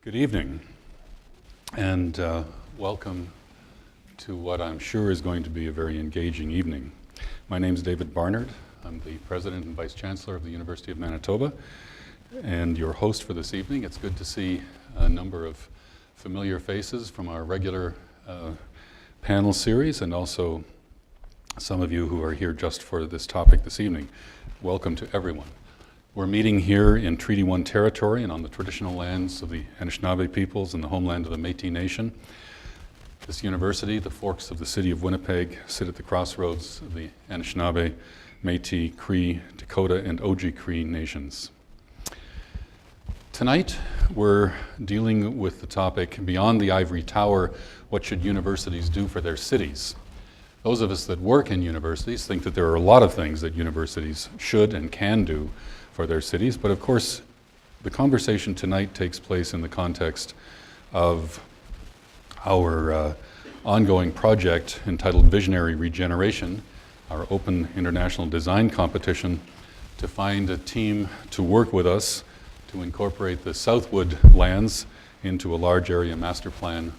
Good evening, and welcome to what I'm sure is going to be a very engaging evening. My name is David Barnard. I'm the President and Vice Chancellor of the University of Manitoba, and your host for this evening. It's good to see a number of familiar faces from our regular panel series, and also some of you who are here just for this topic this evening. Welcome to everyone. We're meeting here in Treaty 1 territory and on the traditional lands of the Anishinaabe peoples and the homeland of the Métis Nation. This university, the forks of the city of Winnipeg, sit at the crossroads of the Anishinaabe, Métis, Cree, Dakota, and Oji-Cree nations. Tonight, we're dealing with the topic, beyond the ivory tower, what should universities do for their cities? Those of us that work in universities think that there are a lot of things that universities should and can do for their cities, but of course, the conversation tonight takes place in the context of our ongoing project entitled Visionary Regeneration, our open international design competition, to find a team to work with us to incorporate the Southwood lands into a large area master plan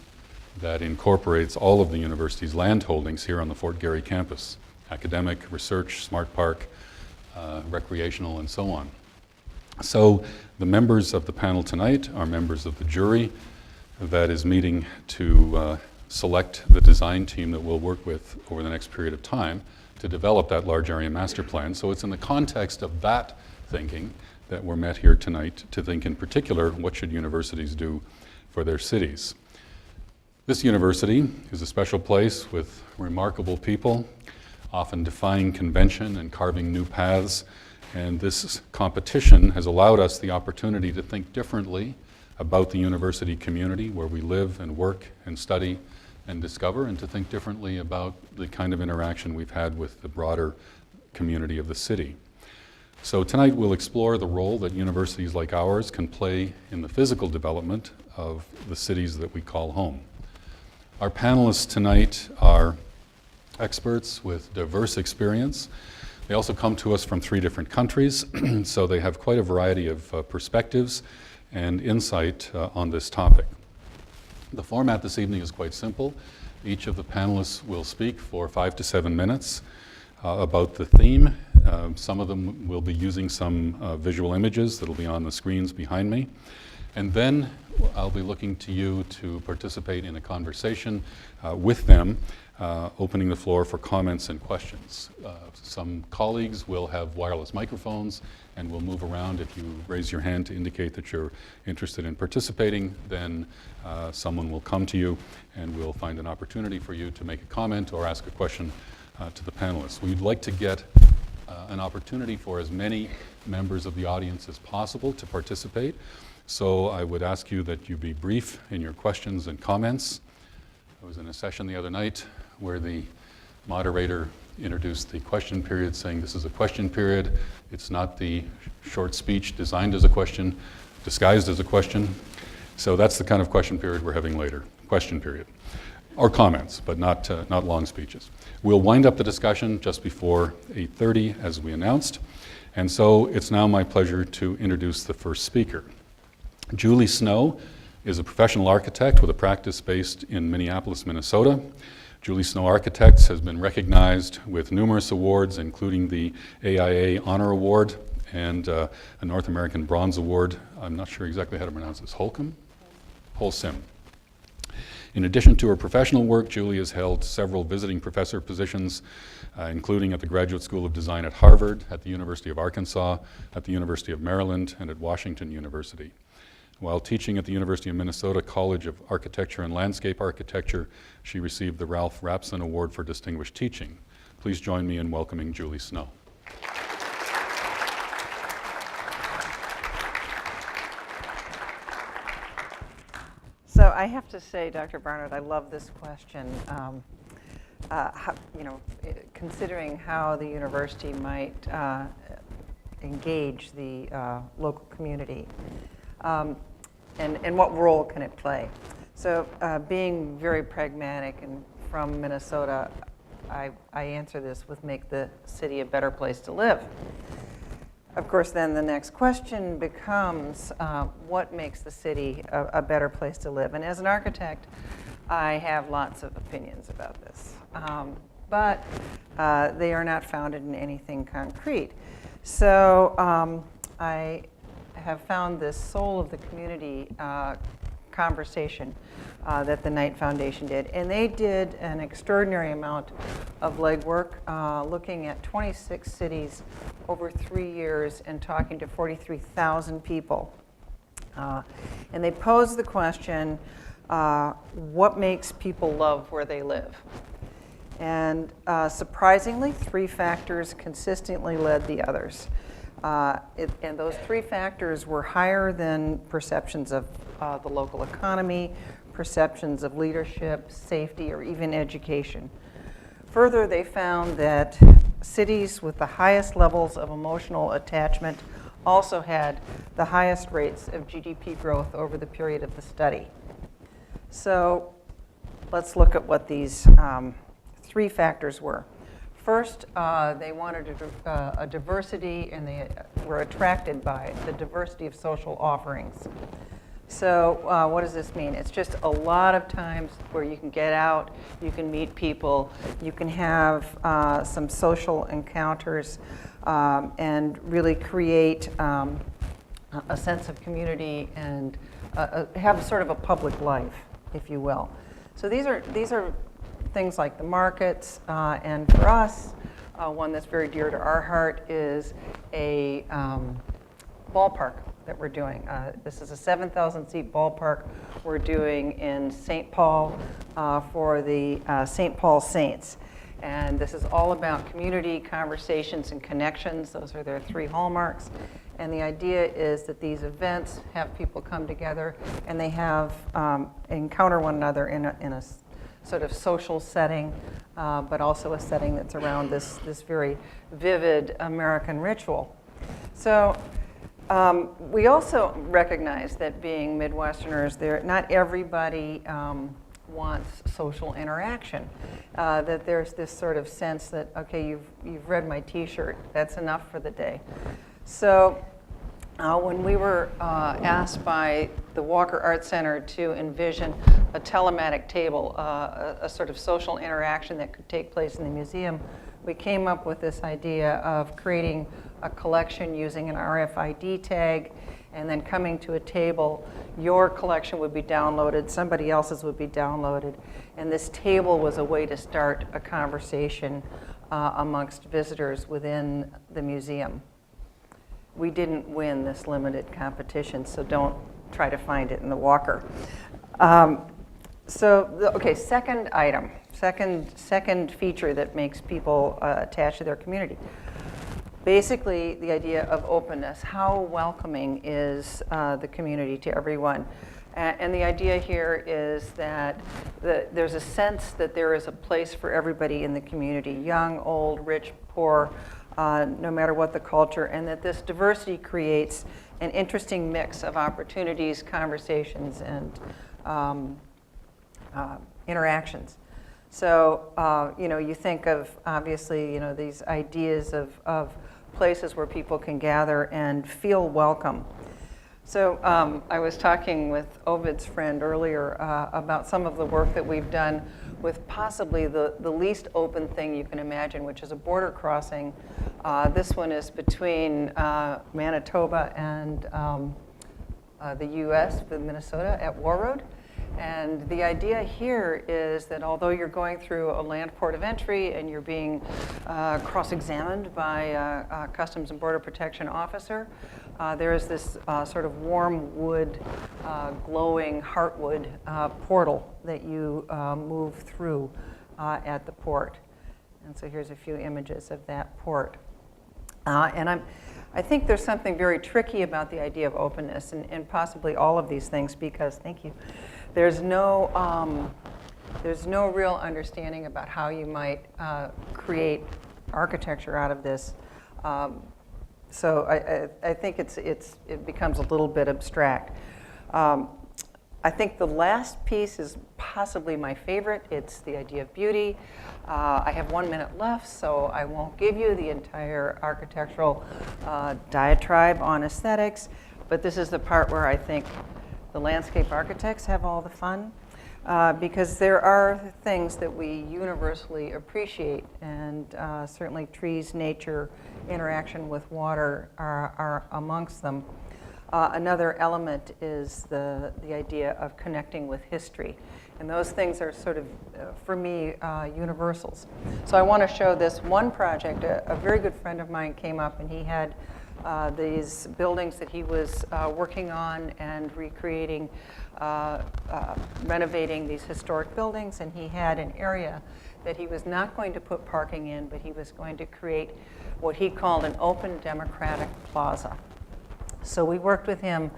that incorporates all of the university's land holdings here on the Fort Garry campus: academic, research, smart park, recreational, and so on. So the members of the panel tonight are members of the jury that is meeting to select the design team that we'll work with over the next period of time to develop that large area master plan. So it's in the context of that thinking that we're met here tonight to think in particular, what should universities do for their cities? This university is a special place with remarkable people, often defying convention and carving new paths. And this competition has allowed us the opportunity to think differently about the university community where we live and work and study and discover, and to think differently about the kind of interaction we've had with the broader community of the city. So tonight we'll explore the role that universities like ours can play in the physical development of the cities that we call home. Our panelists tonight are experts with diverse experience. They also come to us from 3 different countries, so they have quite a variety of perspectives and insight on this topic. The format this evening is quite simple. Each of the panelists will speak for 5 to 7 minutes about the theme. Some of them will be using some visual images that'll be on the screens behind me. And then I'll be looking to you to participate in a conversation with them, opening the floor for comments and questions. Some colleagues will have wireless microphones and will move around. If you raise your hand to indicate that you're interested in participating, then someone will come to you and we'll find an opportunity for you to make a comment or ask a question to the panelists. We'd like to get an opportunity for as many members of the audience as possible to participate. So I would ask you that you be brief in your questions and comments. I was in a session the other night where the moderator introduced the question period, saying this is a question period. It's not the short speech designed as a question, disguised as a question. So that's the kind of question period we're having later, question period. Or comments, but not long speeches. We'll wind up the discussion just before 8:30 as we announced. And so it's now my pleasure to introduce the first speaker. Julie Snow is a professional architect with a practice based in Minneapolis, Minnesota. Julie Snow Architects has been recognized with numerous awards, including the AIA Honor Award and a North American Bronze Award. I'm not sure exactly how to pronounce this. Holcim. In addition to her professional work, Julie has held several visiting professor positions, including at the Graduate School of Design at Harvard, at the University of Arkansas, at the University of Maryland, and at Washington University. While teaching at the University of Minnesota College of Architecture and Landscape Architecture, she received the Ralph Rapson Award for Distinguished Teaching. Please join me in welcoming Julie Snow. So I have to say, Dr. Barnard, I love this question. Considering how the university might engage the local community. And what role can it play? So being very pragmatic and from Minnesota, I answer this with make the city a better place to live. of course, then the next question becomes, what makes the city a better place to live? And as an architect, I have lots of opinions about this, but they are not founded in anything concrete. So I have found this soul of the community conversation that the Knight Foundation did. And they did an extraordinary amount of legwork, looking at 26 cities over 3 years and talking to 43,000 people. And they posed the question, what makes people love where they live? And surprisingly, 3 factors consistently led the others. And those 3 factors were higher than perceptions of the local economy, perceptions of leadership, safety, or even education. Further, they found that cities with the highest levels of emotional attachment also had the highest rates of GDP growth over the period of the study. So let's look at what these 3 factors were. First, they wanted a diversity, and they were attracted by the diversity of social offerings. So what does this mean? It's just a lot of times where you can get out, you can meet people, you can have some social encounters, and really create a sense of community and have sort of a public life, if you will. So these are things like the markets, and for us, one that's very dear to our heart is a ballpark that we're doing. This is a 7,000-seat ballpark we're doing in St. Paul for the St. Paul Saints. And this is all about community, conversations, and connections. Those are their 3 hallmarks. And the idea is that these events have people come together and they have encounter one another in a sort of social setting, but also a setting that's around this very vivid American ritual. So we also recognize that being Midwesterners, not everybody wants social interaction. That there's this sort of sense that, okay, you've read my T-shirt, that's enough for the day. So when we were asked by the Walker Art Center to envision a telematic table, a sort of social interaction that could take place in the museum, we came up with this idea of creating a collection using an RFID tag, and then coming to a table. Your collection would be downloaded, somebody else's would be downloaded, and this table was a way to start a conversation amongst visitors within the museum. We didn't win this limited competition, so don't try to find it in the Walker. Second item, second feature that makes people attached to their community. Basically, the idea of openness. How welcoming is the community to everyone? And the idea here is that there's a sense that there is a place for everybody in the community, young, old, rich, poor, no matter what the culture, and that this diversity creates an interesting mix of opportunities, conversations, and interactions. So, you think of, obviously, these ideas of places where people can gather and feel welcome. So I was talking with Ovid's friend earlier about some of the work that we've done with possibly the least open thing you can imagine, which is a border crossing. This one is between Manitoba and the US, with Minnesota, at War Road. And the idea here is that although you're going through a land port of entry and you're being cross-examined by a Customs and Border Protection officer, there is this sort of warm wood, glowing heartwood portal that you move through at the port. And so here's a few images of that port. I think there's something very tricky about the idea of openness and possibly all of these things because, thank you, there's no real understanding about how you might create architecture out of this. So I think it becomes a little bit abstract. I think the last piece is possibly my favorite. It's the idea of beauty. I have 1 minute left, so I won't give you the entire architectural diatribe on aesthetics, but this is the part where I think the landscape architects have all the fun, because there are things that we universally appreciate, and certainly trees, nature, interaction with water are amongst them. Another element is the idea of connecting with history. And those things are sort of, for me, universals. So I want to show this one project. A very good friend of mine came up and he had these buildings that he was working on and recreating, renovating these historic buildings. And he had an area that he was not going to put parking in, but he was going to create what he called an open democratic plaza. So we worked with him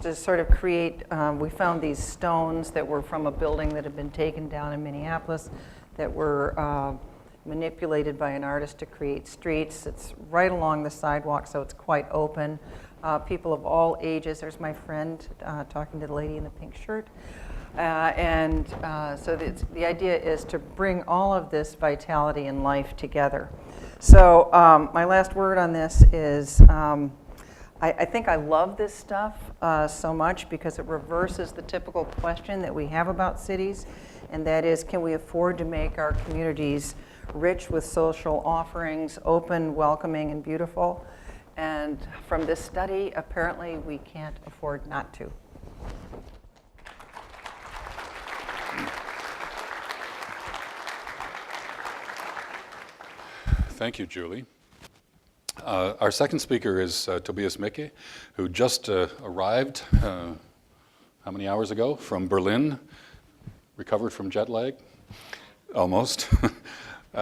to sort of create, we found these stones that were from a building that had been taken down in Minneapolis that were manipulated by an artist to create streets. It's right along the sidewalk, so it's quite open. People of all ages. There's my friend talking to the lady in the pink shirt. So the idea is to bring all of this vitality and life together. So my last word on this is, I think I love this stuff so much because it reverses the typical question that we have about cities, and that is, can we afford to make our communities rich with social offerings, open, welcoming, and beautiful? And from this study, apparently we can't afford not to. Thank you, Julie. Our second speaker is Tobias Micke, who just arrived, how many hours ago, from Berlin, recovered from jet lag, almost.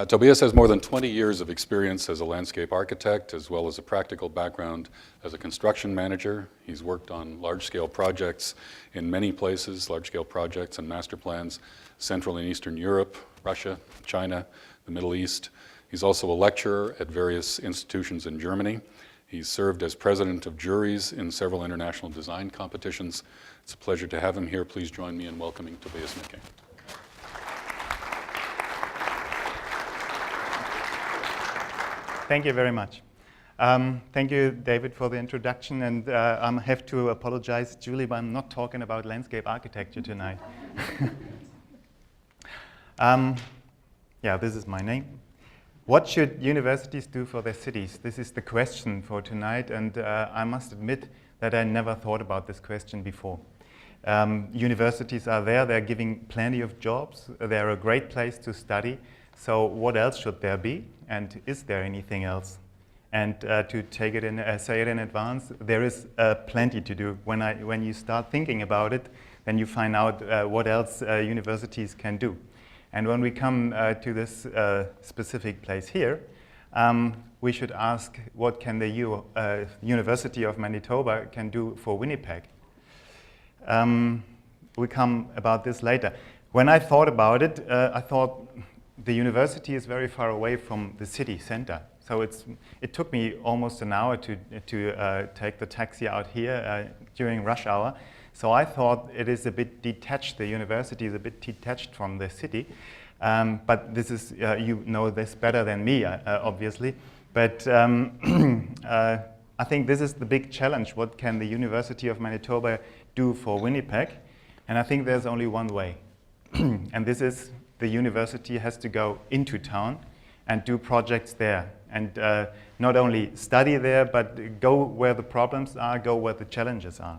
Tobias has more than 20 years of experience as a landscape architect, as well as a practical background as a construction manager. He's worked on large-scale projects in many places, large-scale projects and master plans, Central and Eastern Europe, Russia, China, the Middle East. He's also a lecturer at various institutions in Germany. He's served as president of juries in several international design competitions. It's a pleasure to have him here. Please join me in welcoming Tobias Micke. Thank you very much. Thank you, David, for the introduction. And I have to apologize, Julie, but I'm not talking about landscape architecture tonight. Yeah, this is my name. What should universities do for their cities? This is the question for tonight, and I must admit that I never thought about this question before. Universities are there, they're giving plenty of jobs, they're a great place to study, so what else should there be, and is there anything else? And to take it in, say it in advance, there is plenty to do. When you start thinking about it, then you find out what else universities can do. And when we come to this specific place here, we should ask what can the University of Manitoba can do for Winnipeg. We come about this later. When I thought about it, I thought the university is very far away from the city center. So it took me almost an hour to take the taxi out here during rush hour. So I thought it is a bit detached, the university is a bit detached from the city. But this is, you know this better than me, obviously. But I think this is the big challenge. What can the University of Manitoba do for Winnipeg? And I think there's only one way. And this is the university has to go into town and do projects there. And not only study there, but go where the problems are, go where the challenges are.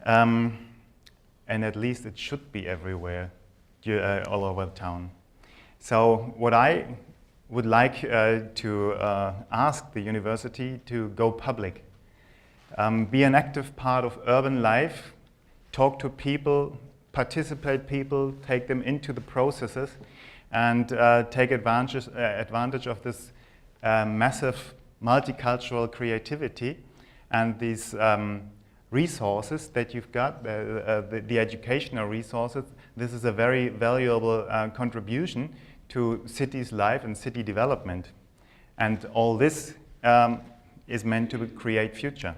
And at least it should be everywhere, all over town. So what I would like to ask the university to go public. Be an active part of urban life, talk to people, participate people, take them into the processes, and take advantage of this massive multicultural creativity and these resources that you've got, the educational resources. This is a very valuable contribution to cities' life and city development. And all this is meant to create future.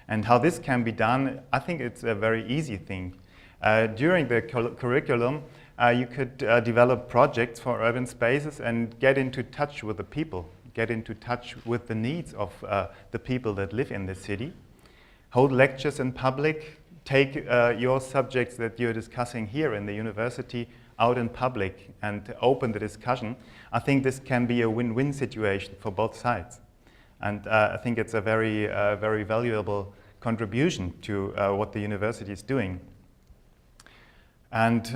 And how this can be done, I think it's a very easy thing. During the curriculum, you could develop projects for urban spaces and get into touch with the people, get into touch with the needs of the people that live in the city. Hold lectures in public, take your subjects that you're discussing here in the university out in public and open the discussion. I think this can be a win-win situation for both sides. And I think it's a very, very valuable contribution to what the university is doing. And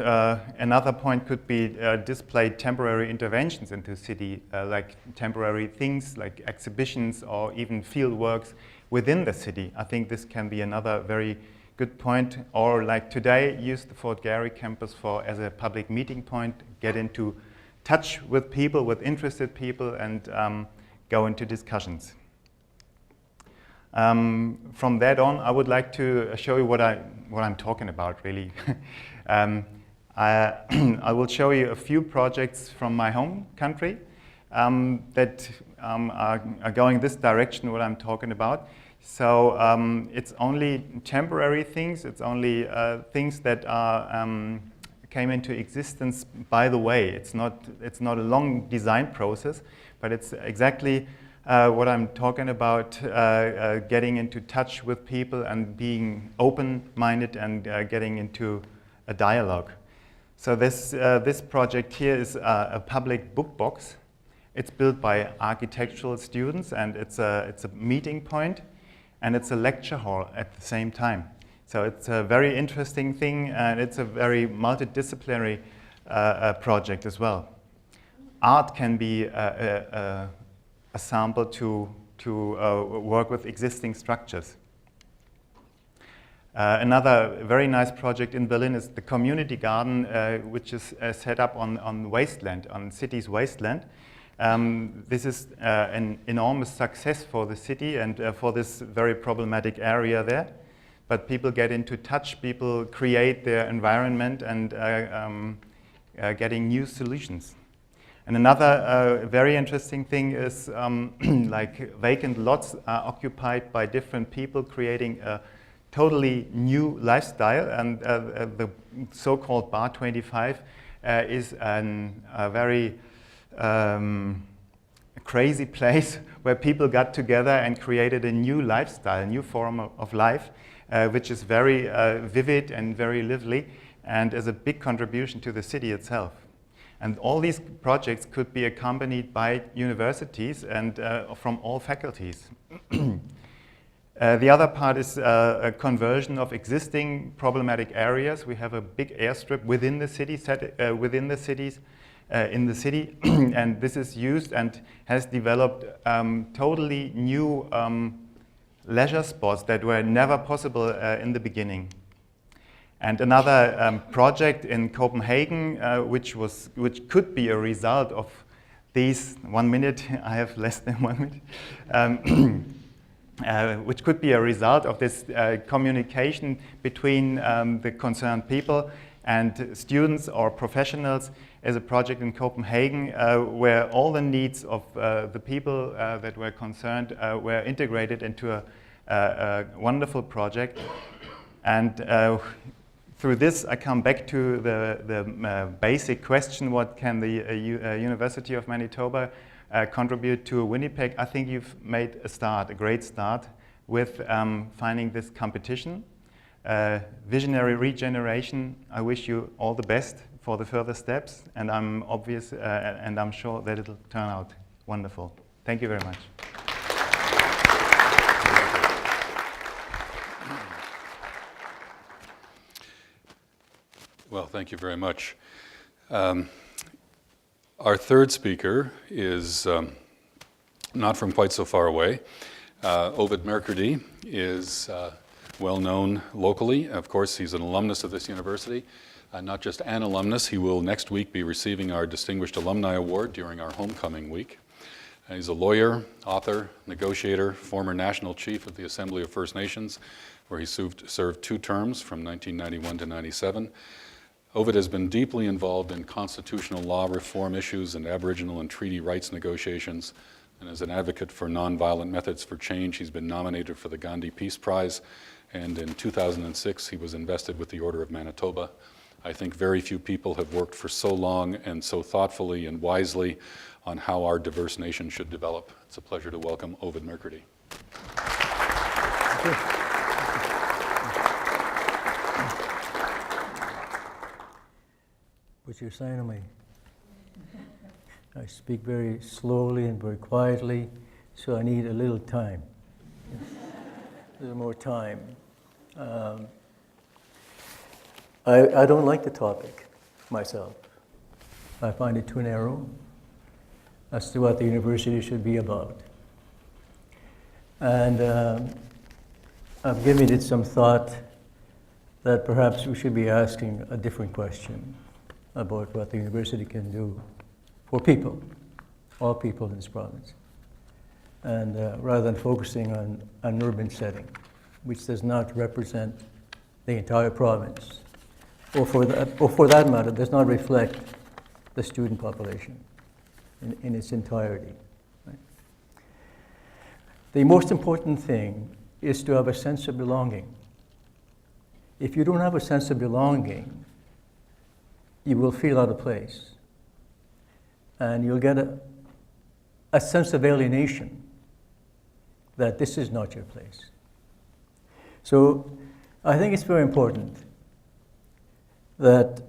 another point could be display temporary interventions into the city, like temporary things like exhibitions or even field works within the city. I think this can be another very good point. Or like today, use the Fort Garry campus as a public meeting point, get into touch with people, with interested people, and go into discussions. From that on, I would like to show you what I'm talking about, really. I will show you a few projects from my home country that are going this direction, what I'm talking about. So it's only temporary things, it's only things that came into existence by the way. It's not a long design process, but it's exactly what I'm talking about, getting into touch with people and being open-minded and getting into a dialogue. So this project here is a public book box. It's built by architectural students, and it's a meeting point, and it's a lecture hall at the same time. So it's a very interesting thing, and it's a very multidisciplinary project as well. Art can be a sample to work with existing structures. Another very nice project in Berlin is the community garden, which is set up on wasteland, on city's wasteland. This is an enormous success for the city and for this very problematic area there. But people get into touch, people create their environment and getting new solutions. And another very interesting thing is like vacant lots are occupied by different people creating a totally new lifestyle, and the so-called Bar 25 is a very crazy place where people got together and created a new lifestyle, a new form of life, which is very vivid and very lively, and is a big contribution to the city itself. And all these projects could be accompanied by universities and from all faculties. The other part is a conversion of existing problematic areas. We have a big airstrip within the city, within the cities, in the city, and this is used and has developed totally new leisure spots that were never possible in the beginning. And another project in Copenhagen, which could be a result of these 1 minute. I have less than 1 minute. Which could be a result of this communication between the concerned people and students or professionals, as a project in Copenhagen where all the needs of the people that were concerned were integrated into a wonderful project. And through this, I come back to the basic question: what can the University of Manitoba contribute to Winnipeg? I think you've made a great start, with finding this competition. Visionary regeneration. I wish you all the best for the further steps, and I'm sure that it'll turn out wonderful. Thank you very much. Well, thank you very much. Our third speaker is not from quite so far away. Ovide Mercredi is well known locally. Of course, he's an alumnus of this university. Not just an alumnus, he will next week be receiving our Distinguished Alumni Award during our homecoming week. He's a lawyer, author, negotiator, former national chief of the Assembly of First Nations, where he served 2 terms from 1991 to 97. Ovide has been deeply involved in constitutional law reform issues and Aboriginal and treaty rights negotiations And as an advocate for nonviolent methods for change, he's been nominated for the Gandhi Peace Prize. And in 2006, he was invested with the Order of Manitoba. I think very few people have worked for so long and so thoughtfully and wisely on how our diverse nation should develop. It's a pleasure to welcome Ovide Mercredi. Put your sign on me. I speak very slowly and very quietly, so I need a little time. A little more time. I don't like the topic myself. I find it too narrow as to what the university should be about. And I've given it some thought that perhaps we should be asking a different question about what the university can do for people, all people in this province. And rather than focusing on an urban setting, which does not represent the entire province, or for that matter, does not reflect the student population in its entirety. Right? The most important thing is to have a sense of belonging. If you don't have a sense of belonging, you will feel out of place. And you'll get a sense of alienation that this is not your place. So I think it's very important that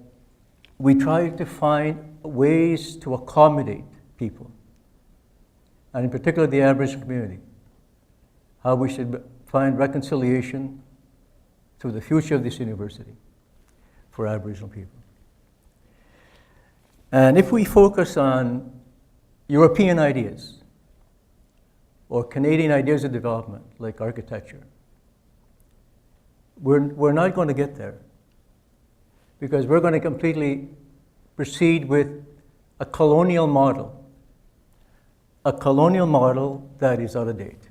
we try to find ways to accommodate people, and in particular the Aboriginal community, how we should find reconciliation through the future of this university for Aboriginal people. And if we focus on European ideas or Canadian ideas of development, like architecture, we're not going to get there, because we're going to completely proceed with a colonial model that is out of date,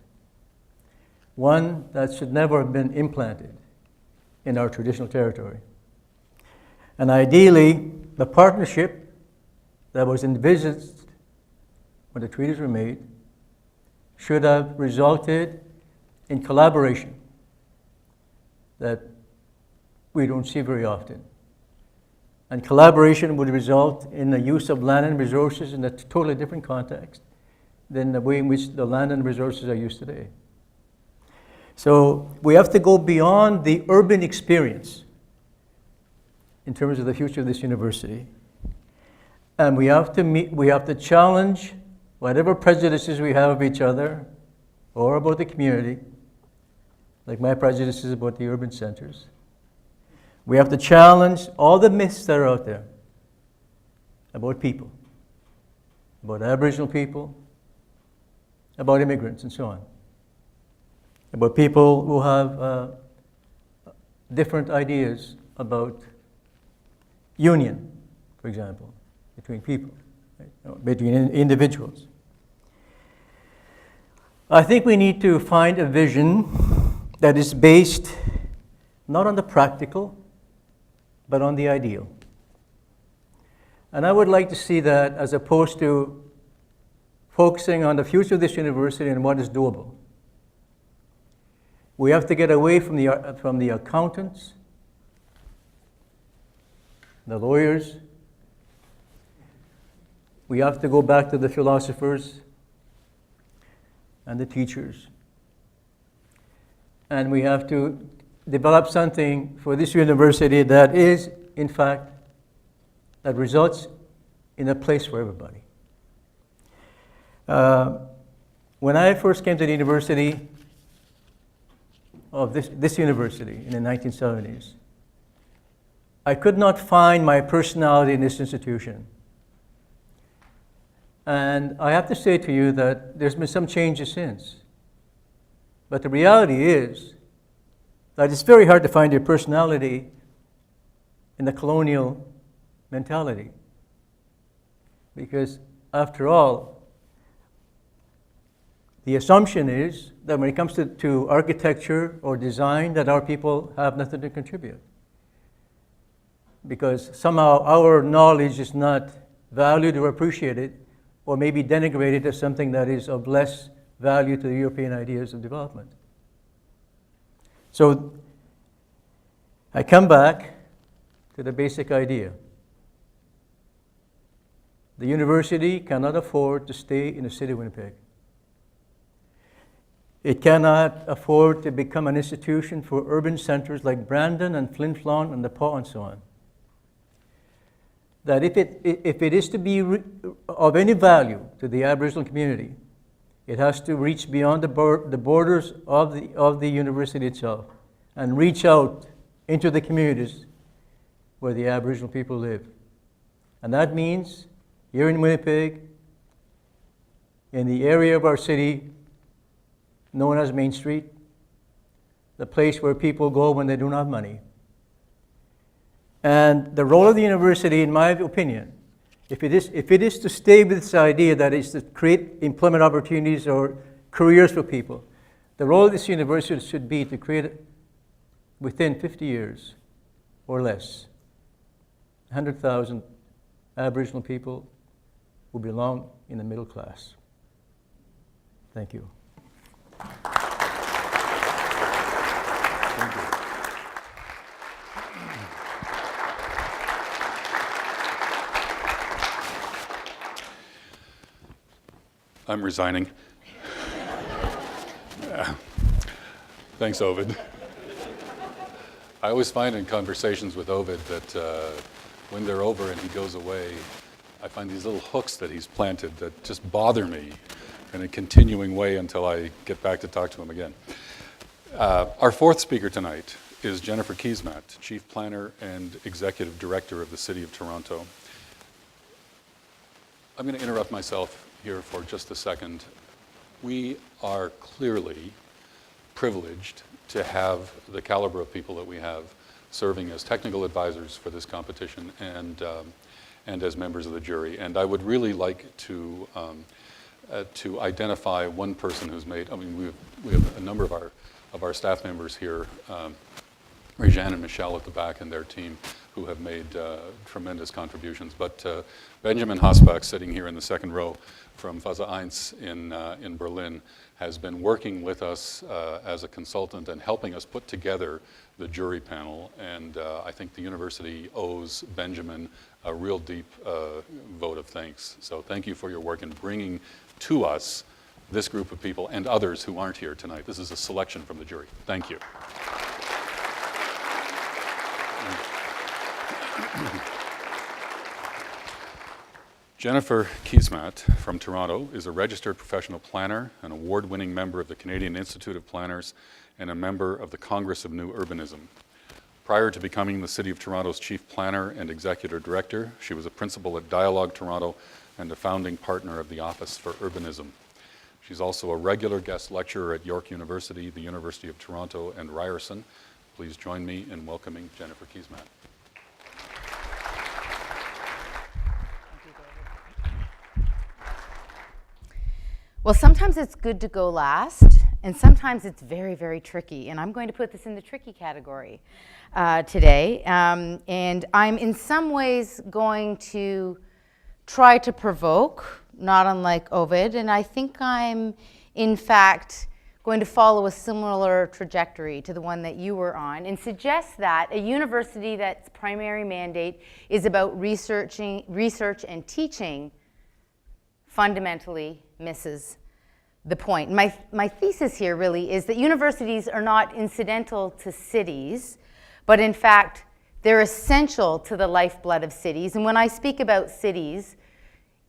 one that should never have been implanted in our traditional territory. And ideally, the partnership that was envisaged when the treaties were made should have resulted in collaboration that we don't see very often. And collaboration would result in the use of land and resources in a totally different context than the way in which the land and resources are used today. So we have to go beyond the urban experience in terms of the future of this university. And we have to challenge whatever prejudices we have of each other or about the community, like my prejudices about the urban centers. We have to challenge all the myths that are out there about people, about Aboriginal people, about immigrants, and so on. About people who have different ideas about union, for example, between people, right? Between individuals. I think we need to find a vision that is based not on the practical, but on the ideal. And I would like to see that as opposed to focusing on the future of this university and what is doable. We have to get away from the accountants, the lawyers. We have to go back to the philosophers and the teachers. And we have to develop something for this university that is, in fact, that results in a place for everybody. When I first came to the university, of this university in the 1970s, I could not find my personality in this institution. And I have to say to you that there's been some changes since. But the reality is that it's very hard to find your personality in the colonial mentality. Because after all, the assumption is that when it comes to architecture or design, that our people have nothing to contribute. Because somehow our knowledge is not valued or appreciated or maybe denigrated as something that is of less value to the European ideas of development. So I come back to the basic idea. The university cannot afford to stay in the city of Winnipeg. It cannot afford to become an institution for urban centers like Brandon and Flin Flon and Nepal and so on. That if it is to be of any value to the Aboriginal community, it has to reach beyond the borders of the university itself and reach out into the communities where the Aboriginal people live. And that means here in Winnipeg, in the area of our city known as Main Street, the place where people go when they do not have money. And the role of the university, in my opinion, if it is to stay with this idea that is to create employment opportunities or careers for people, the role of this university should be to create, within 50 years or less, 100,000 Aboriginal people who belong in the middle class. Thank you. I'm resigning. Thanks, Ovid. I always find in conversations with Ovid that when they're over and he goes away, I find these little hooks that he's planted that just bother me in a continuing way until I get back to talk to him again. Our fourth speaker tonight is Jennifer Keesmaat, Chief Planner and Executive Director of the City of Toronto. I'm going to interrupt myself here for just a second. We are clearly privileged to have the caliber of people that we have serving as technical advisors for this competition and as members of the jury. And I would really like to identify one person who's made, I mean, we have a number of our staff members here, Rejeanne and Michelle at the back and their team, who have made tremendous contributions. But Benjamin Hosbach, sitting here in the second row from Phase 1 in Berlin, has been working with us as a consultant and helping us put together the jury panel. And I think the university owes Benjamin a real deep vote of thanks. So thank you for your work in bringing to us this group of people and others who aren't here tonight. This is a selection from the jury. Thank you. Jennifer Keesmaat from Toronto is a registered professional planner, an award-winning member of the Canadian Institute of Planners, and a member of the Congress of New Urbanism. Prior to becoming the City of Toronto's Chief Planner and Executive Director, she was a principal at Dialogue Toronto and a founding partner of the Office for Urbanism. She's also a regular guest lecturer at York University, the University of Toronto, and Ryerson. Please join me in welcoming Jennifer Keesmaat. Well, sometimes it's good to go last, and sometimes it's very, very tricky. And I'm going to put this in the tricky category today. And I'm in some ways going to try to provoke, not unlike Ovid. And I think I'm, in fact, going to follow a similar trajectory to the one that you were on, and suggest that a university that's primary mandate is about research and teaching fundamentally misses the point. My thesis here really is that universities are not incidental to cities, but in fact, they're essential to the lifeblood of cities. And when I speak about cities,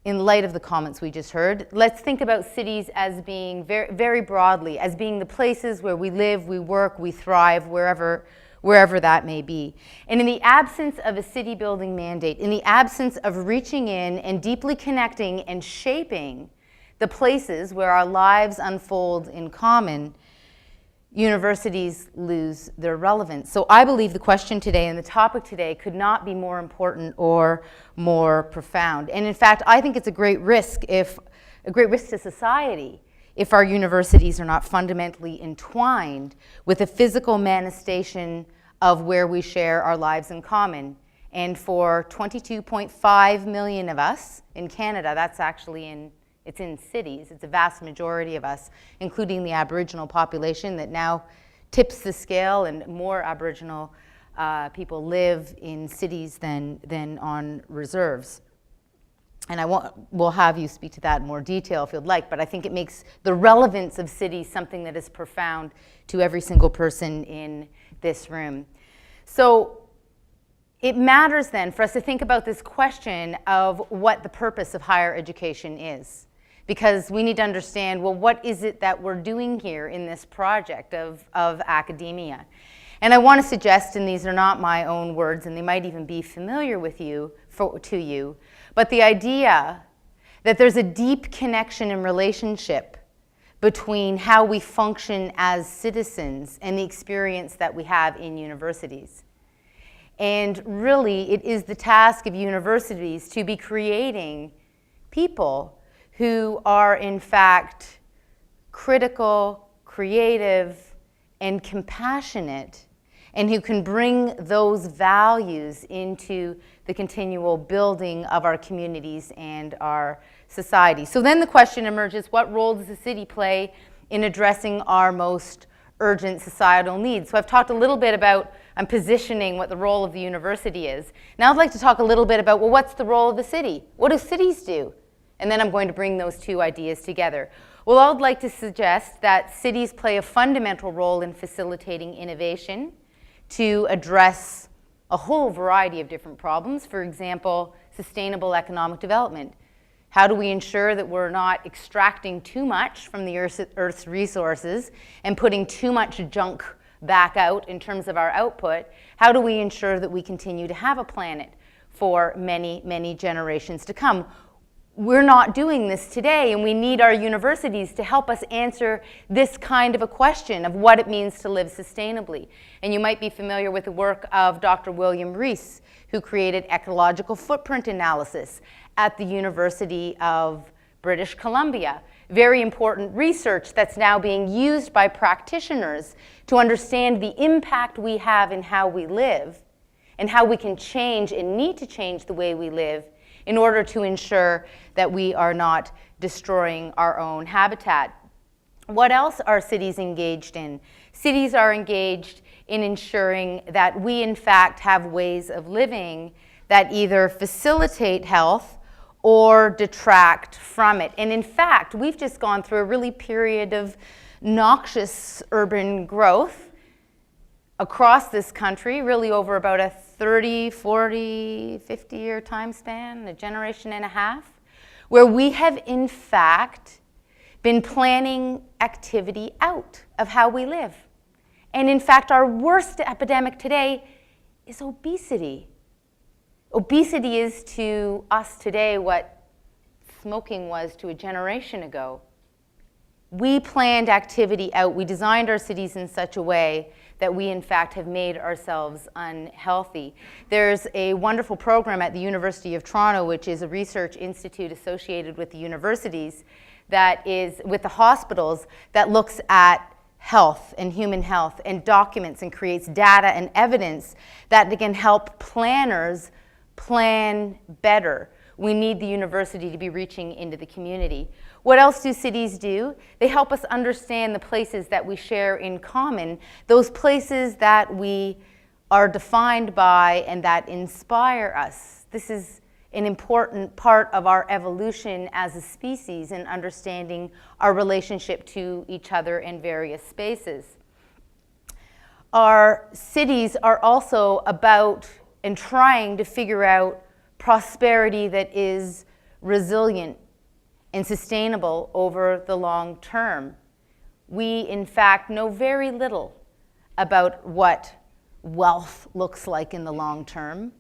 in light of the comments we just heard, let's think about cities as being very, very broadly, as being the places where we live, we work, we thrive, wherever that may be. And in the absence of a city building mandate, in the absence of reaching in and deeply connecting and shaping the places where our lives unfold in common, universities lose their relevance. So I believe the question today and the topic today could not be more important or more profound. And in fact, I think it's a great risk to society if our universities are not fundamentally entwined with a physical manifestation of where we share our lives in common And for 22.5 million of us in Canada, that's actually it's in cities. It's a vast majority of us, including the Aboriginal population that now tips the scale, and more Aboriginal people live in cities than on reserves. And we'll have you speak to that in more detail if you'd like, but I think it makes the relevance of cities something that is profound to every single person in this room. So it matters then for us to think about this question of what the purpose of higher education is. Because we need to understand, well, what is it that we're doing here in this project of academia? And I want to suggest, and these are not my own words, and they might even be familiar with you, to you, but the idea that there's a deep connection and relationship between how we function as citizens and the experience that we have in universities. And really, it is the task of universities to be creating people who are in fact critical, creative, and compassionate, and who can bring those values into the continual building of our communities and our society. So then the question emerges, what role does the city play in addressing our most urgent societal needs? So I've talked a little bit about, I'm positioning what the role of the university is. Now I'd like to talk a little bit about, well, what's the role of the city? What do cities do? And then I'm going to bring those two ideas together. Well, I would like to suggest that cities play a fundamental role in facilitating innovation to address a whole variety of different problems. For example, sustainable economic development. How do we ensure that we're not extracting too much from the Earth's resources and putting too much junk back out in terms of our output? How do we ensure that we continue to have a planet for many, many generations to come? We're not doing this today, and we need our universities to help us answer this kind of a question of what it means to live sustainably. And you might be familiar with the work of Dr. William Rees, who created ecological footprint analysis at the University of British Columbia. Very important research that's now being used by practitioners to understand the impact we have in how we live and how we can change and need to change the way we live in order to ensure that we are not destroying our own habitat. What else are cities engaged in? Cities are engaged in ensuring that we in fact have ways of living that either facilitate health or detract from it. And in fact, we've just gone through a really period of noxious urban growth across this country, really over about a 30, 40, 50-year time span, a generation and a half, where we have in fact been planning activity out of how we live. And in fact, our worst epidemic today is obesity. Obesity is to us today what smoking was to a generation ago. We planned activity out. We designed our cities in such a way that we, in fact, have made ourselves unhealthy. There's a wonderful program at the University of Toronto, which is a research institute associated with the universities, that is with the hospitals, that looks at health and human health and documents and creates data and evidence that can help planners plan better. We need the university to be reaching into the community. What else do cities do? They help us understand the places that we share in common, those places that we are defined by and that inspire us. This is an important part of our evolution as a species in understanding our relationship to each other in various spaces. Our cities are also about and trying to figure out prosperity that is resilient and sustainable over the long term. We, in fact, know very little about what wealth looks like in the long term.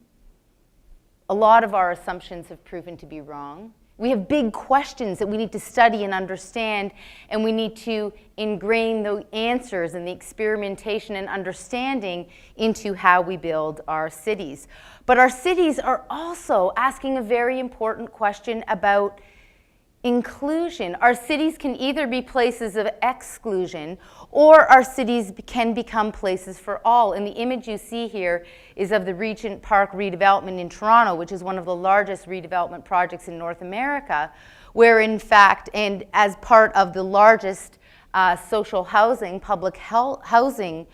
A lot of our assumptions have proven to be wrong. We have big questions that we need to study and understand, and we need to ingrain the answers and the experimentation and understanding into how we build our cities. But our cities are also asking a very important question about inclusion. Our cities can either be places of exclusion, or our cities can become places for all. And the image you see here is of the Regent Park redevelopment in Toronto, which is one of the largest redevelopment projects in North America, where in fact, and as part of the largest social housing, public housing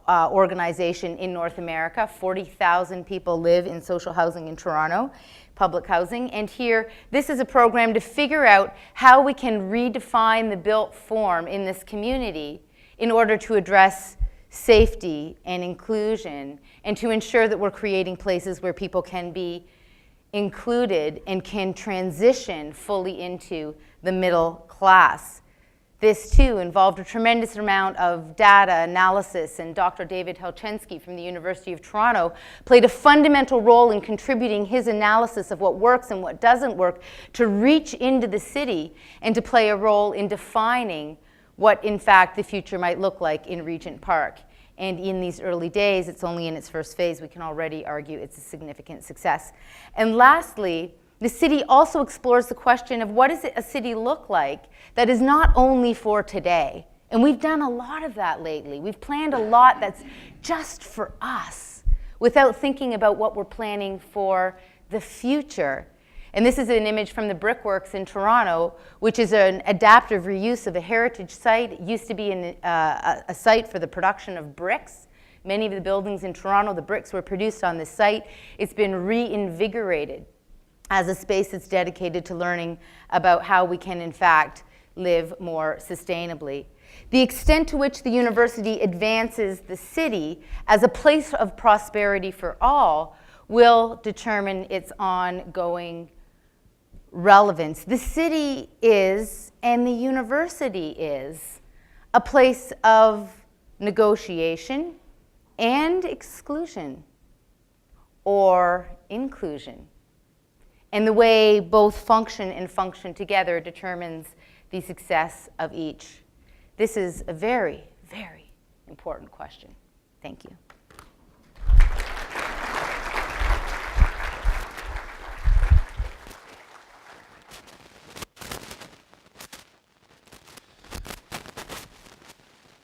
organization in North America. 40,000 people live in social housing in Toronto, public housing. And here, this is a program to figure out how we can redefine the built form in this community in order to address safety and inclusion, and to ensure that we're creating places where people can be included and can transition fully into the middle class. This, too, involved a tremendous amount of data analysis, and Dr. David Helczynski from the University of Toronto played a fundamental role in contributing his analysis of what works and what doesn't work to reach into the city and to play a role in defining what, in fact, the future might look like in Regent Park. And in these early days, it's only in its first phase, we can already argue it's a significant success. And lastly, the city also explores the question of what does a city look like that is not only for today. And we've done a lot of that lately. We've planned a lot that's just for us without thinking about what we're planning for the future. And this is an image from the Brickworks in Toronto, which is an adaptive reuse of a heritage site. It used to be a site for the production of bricks. Many of the buildings in Toronto, the bricks were produced on this site. It's been reinvigorated as a space that's dedicated to learning about how we can, in fact, live more sustainably. The extent to which the university advances the city as a place of prosperity for all will determine its ongoing relevance. The city is, and the university is, a place of negotiation and exclusion, or inclusion. And the way both function and function together determines the success of each. This is a very, very important question. Thank you.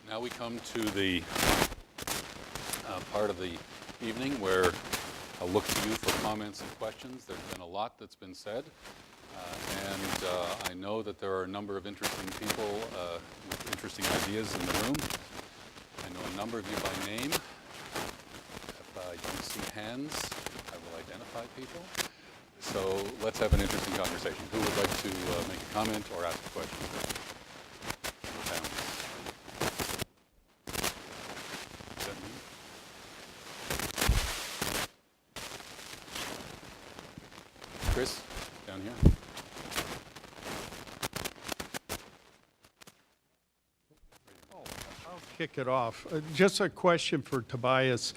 Now we come to the part of the evening where I'll look to you for comments and questions. There's been a lot that's been said, and I know that there are a number of interesting people with interesting ideas in the room. I know a number of you by name. If I don't see hands, I will identify people. So let's have an interesting conversation. Who would like to make a comment or ask a question? Chris, down here. I'll kick it off. Just a question for Tobias.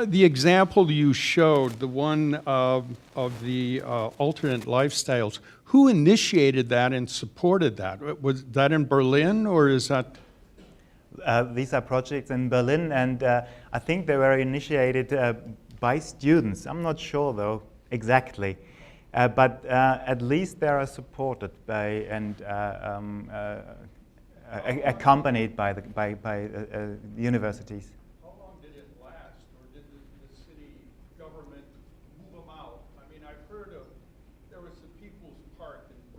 The example you showed, the one of the alternate lifestyles, who initiated that and supported that? Was that in Berlin, or is that? These are projects in Berlin, and I think they were initiated by students. I'm not sure, though, exactly. But at least they are supported by and accompanied by the universities. How long did it last, or did the city government move them out? I mean, I've heard of, there was the People's Park in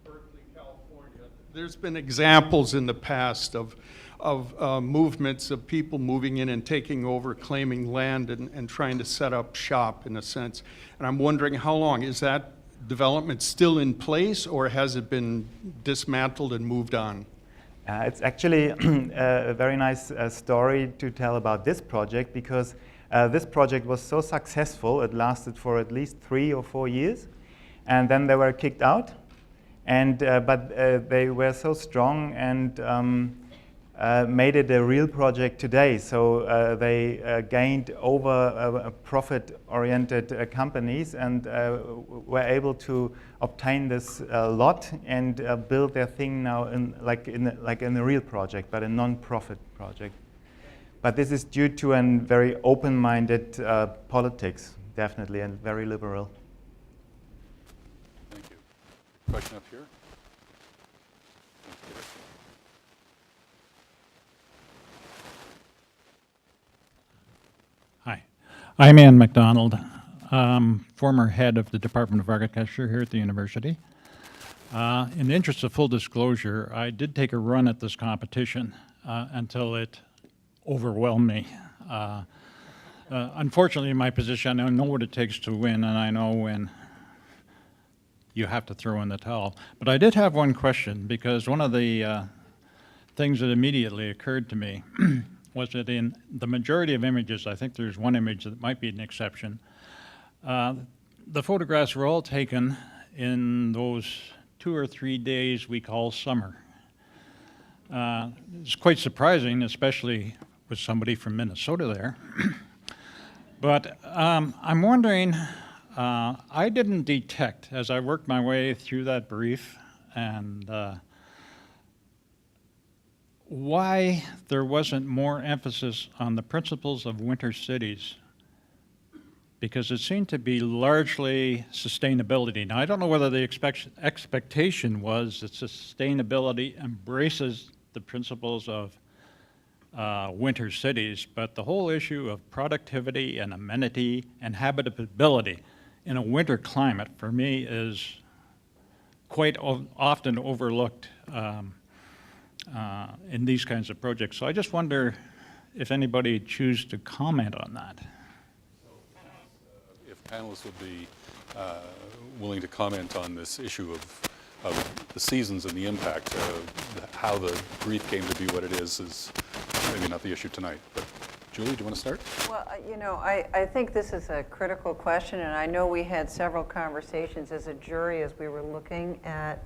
Berkeley, California. There's been examples in the past of movements of people moving in and taking over, claiming land and trying to set up shop in a sense. And I'm wondering how long, is that development still in place, or has it been dismantled and moved on? It's actually a very nice story to tell about this project, because this project was so successful, it lasted for at least 3 or 4 years, and then they were kicked out. And but they were so strong and made it a real project today. So they gained over profit-oriented companies and were able to obtain this lot and build their thing now in a real project, but a non-profit project. But this is due to a very open-minded politics, definitely, and very liberal. Thank you. Question up here? Hi, I'm Ann McDonald, former head of the Department of Architecture here at the university. In the interest of full disclosure, I did take a run at this competition until it overwhelmed me. Unfortunately, in my position, I know what it takes to win, and I know when you have to throw in the towel. But I did have one question, because one of the things that immediately occurred to me was that in the majority of images, I think there's one image that might be an exception, the photographs were all taken in those 2 or 3 days we call summer. It's quite surprising, especially with somebody from Minnesota there. But I'm wondering, I didn't detect, as I worked my way through that brief, and why there wasn't more emphasis on the principles of winter cities, because it seemed to be largely sustainability. Now, I don't know whether the expectation was that sustainability embraces the principles of winter cities, but the whole issue of productivity and amenity and habitability in a winter climate, for me, is quite often overlooked in these kinds of projects. So I just wonder if anybody choose to comment on that. If panelists would be willing to comment on this issue of the seasons and the impact, how the brief came to be what it is maybe not the issue tonight. But Julie, do you want to start? Well, you know, I think this is a critical question, and I know we had several conversations as a jury as we were looking at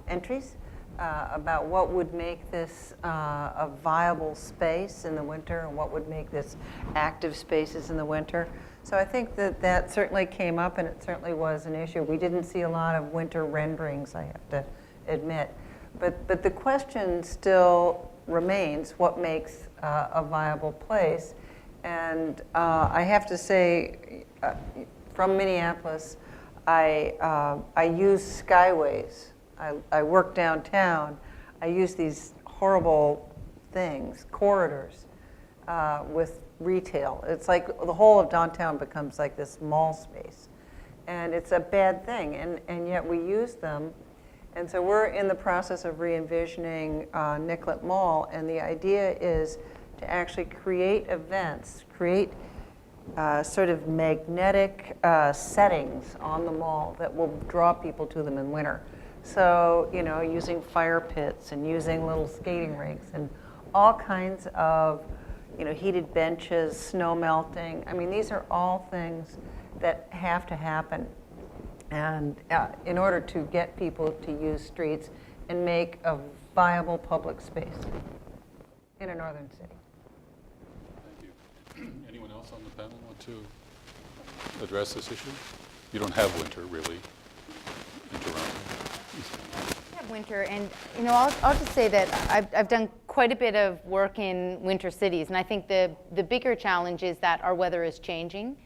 entries about what would make this a viable space in the winter and what would make this active spaces in the winter. So I think that certainly came up, and it certainly was an issue. We didn't see a lot of winter renderings, I have to admit. But the question still remains, what makes a viable place? And I have to say, from Minneapolis, I use skyways. I work downtown. I use these horrible things, corridors, with retail. It's like the whole of downtown becomes like this mall space. And it's a bad thing, and yet we use them. And so we're in the process of re-envisioning Nicollet Mall, and the idea is to actually create events, create sort of magnetic settings on the mall that will draw people to them in winter. So, you know, using fire pits and using little skating rinks and all kinds of, you know, heated benches, snow melting. I mean, these are all things that have to happen. And in order to get people to use streets and make a viable public space in a northern city. Thank you. Anyone else on the panel want to address this issue? You don't have winter, really, in Toronto. Winter, and you know, I'll just say that I've done quite a bit of work in winter cities, and I think the bigger challenge is that our weather is changing,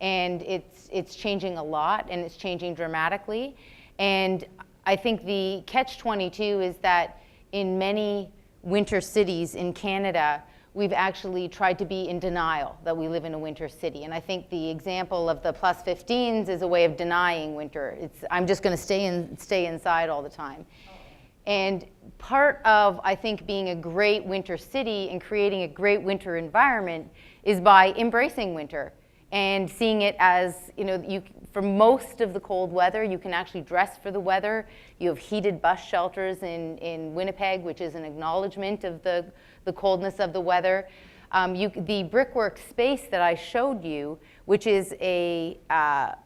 and it's changing a lot, and it's changing dramatically. And I think the catch-22 is that in many winter cities in Canada, we've actually tried to be in denial that we live in a winter city. And I think the example of the plus 15s is a way of denying winter. I'm just going to stay inside all the time. And part of, I think, being a great winter city and creating a great winter environment is by embracing winter and seeing it as, you know, for most of the cold weather, you can actually dress for the weather. You have heated bus shelters in Winnipeg, which is an acknowledgement of the coldness of the weather. The brickwork space that I showed you, which is a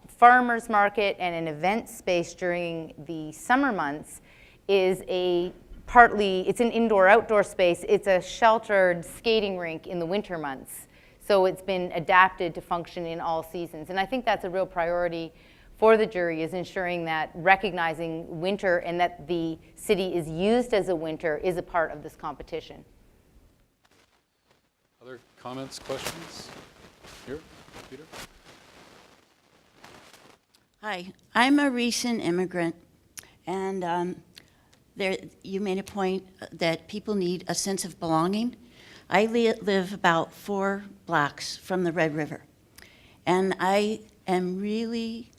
farmer's market and an event space during the summer months, is it's an indoor-outdoor space. It's a sheltered skating rink in the winter months. So it's been adapted to function in all seasons. And I think that's a real priority for the jury, is ensuring that recognizing winter and that the city is used as a winter is a part of this competition. Other comments, questions? Here, Peter? Hi, I'm a recent immigrant And you made a point that people need a sense of belonging. I live about 4 blocks from the Red River, and I am really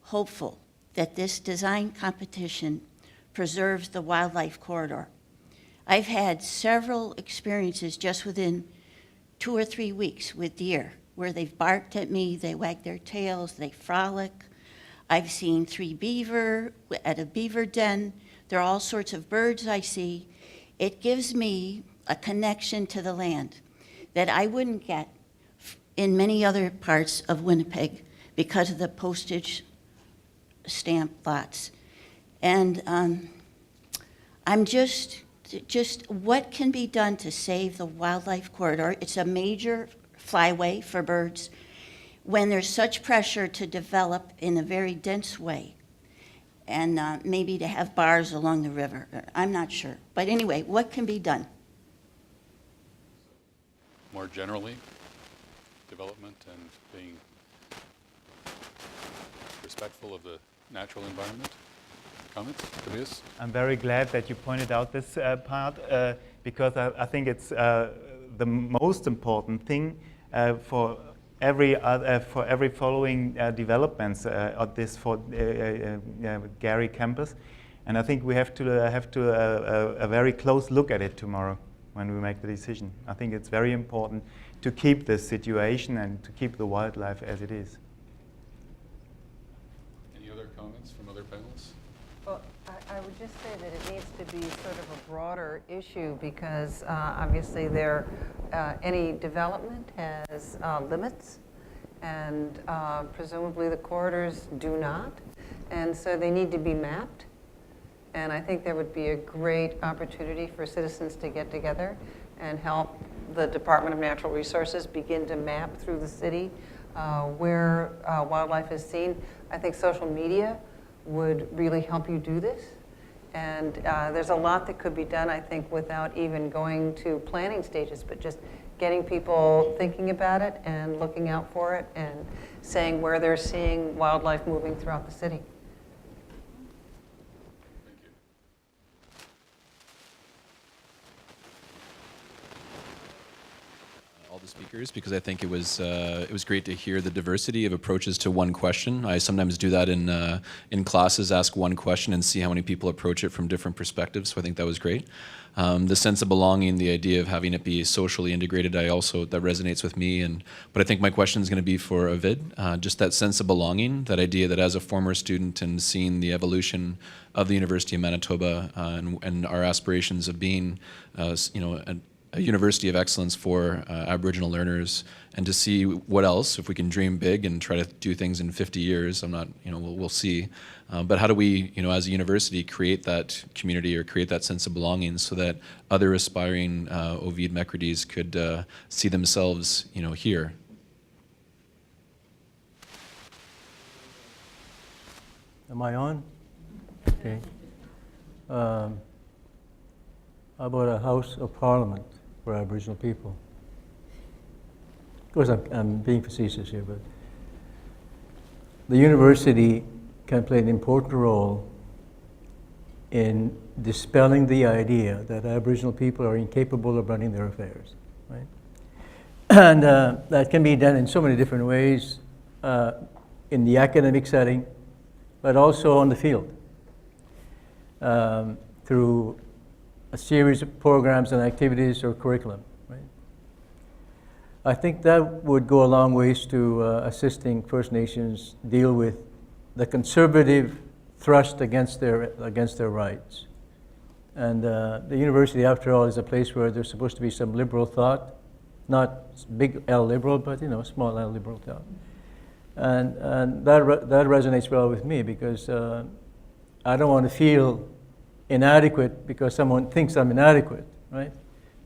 hopeful that this design competition preserves the wildlife corridor. I've had several experiences just within 2 or 3 weeks with deer where they've barked at me, they wag their tails, they frolic. I've seen 3 beaver at a beaver den. There are all sorts of birds I see. It gives me a connection to the land that I wouldn't get in many other parts of Winnipeg because of the postage stamp lots. And I'm just what can be done to save the wildlife corridor? It's a major flyway for birds. When there's such pressure to develop in a very dense way, and maybe to have bars along the river, I'm not sure. But anyway, what can be done? More generally, development and being respectful of the natural environment. Comments, Tobias? I'm very glad that you pointed out this part because I think it's the most important thing for every following developments of this for Gary campus, and I think we have to have a very close look at it tomorrow when we make the decision. I think it's very important to keep this situation and to keep the wildlife as it is. Any other comments from other panelists? Well, I would just say that it needs to be sort of a broader issue because obviously any development has limits, and presumably the corridors do not, and so they need to be mapped. And I think there would be a great opportunity for citizens to get together and help the Department of Natural Resources begin to map through the city where wildlife is seen. I think social media would really help you do this. And there's a lot that could be done, I think, without even going to planning stages, but just getting people thinking about it and looking out for it and saying where they're seeing wildlife moving throughout the city. Thank you. All the speakers, because I think it was great to hear the diversity of approaches to one question. I sometimes do that in classes, ask one question and see how many people approach it from different perspectives. So I think that was great. The sense of belonging, the idea of having it be socially integrated, that resonates with me. But I think my question is going to be for Ovide. Just that sense of belonging, that idea that as a former student and seeing the evolution of the University of Manitoba and our aspirations of being, a university of excellence for Aboriginal learners, and to see what else, if we can dream big and try to do things in 50 years, we'll see. But how do we, as a university, create that community or create that sense of belonging so that other aspiring Ovide Mercredis could see themselves, here? Am I on? Okay. How about a House of Parliament for Aboriginal people? Of course, I'm being facetious here, but the university can play an important role in dispelling the idea that Aboriginal people are incapable of running their affairs, right? And that can be done in so many different ways, in the academic setting, but also on the field, through a series of programs and activities or curriculum, right? I think that would go a long ways to assisting First Nations deal with the conservative thrust against their rights. And the university, after all, is a place where there's supposed to be some liberal thought, not big L liberal, but small L liberal thought. And that resonates well with me because I don't want to feel inadequate because someone thinks I'm inadequate, right?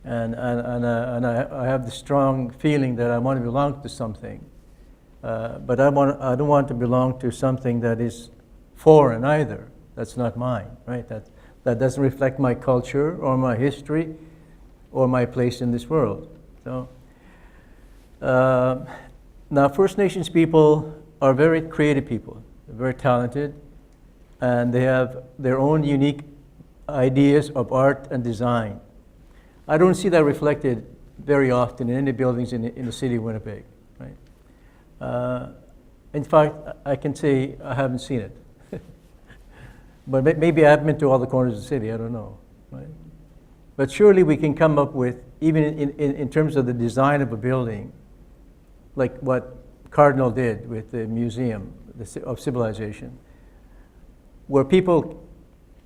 And I have the strong feeling that I want to belong to something, but I don't want to belong to something that is foreign either. That's not mine, right? That doesn't reflect my culture or my history or my place in this world. So now First Nations people are very creative people, they're very talented, and they have their own unique ideas of art and design. I don't see that reflected very often in any buildings in the city of Winnipeg, right? In fact, I can say I haven't seen it. But maybe I haven't been to all the corners of the city, I don't know, right? But surely we can come up with, even in terms of the design of a building, like what Cardinal did with the Museum of Civilization, where people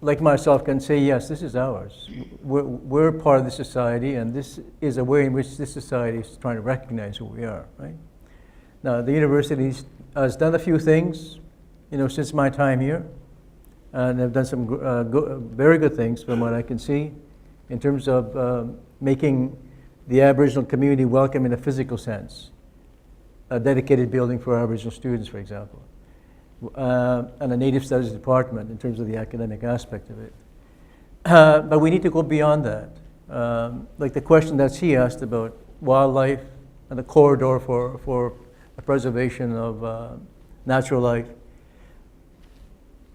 like myself can say, yes, this is ours. We're part of the society, and this is a way in which this society is trying to recognize who we are, right? Now, the university has done a few things, since my time here, and they've done some very good things from what I can see in terms of making the Aboriginal community welcome in a physical sense. A dedicated building for Aboriginal students, for example, and a Native Studies department in terms of the academic aspect of it. But we need to go beyond that. Like the question that she asked about wildlife and the corridor for the preservation of natural life.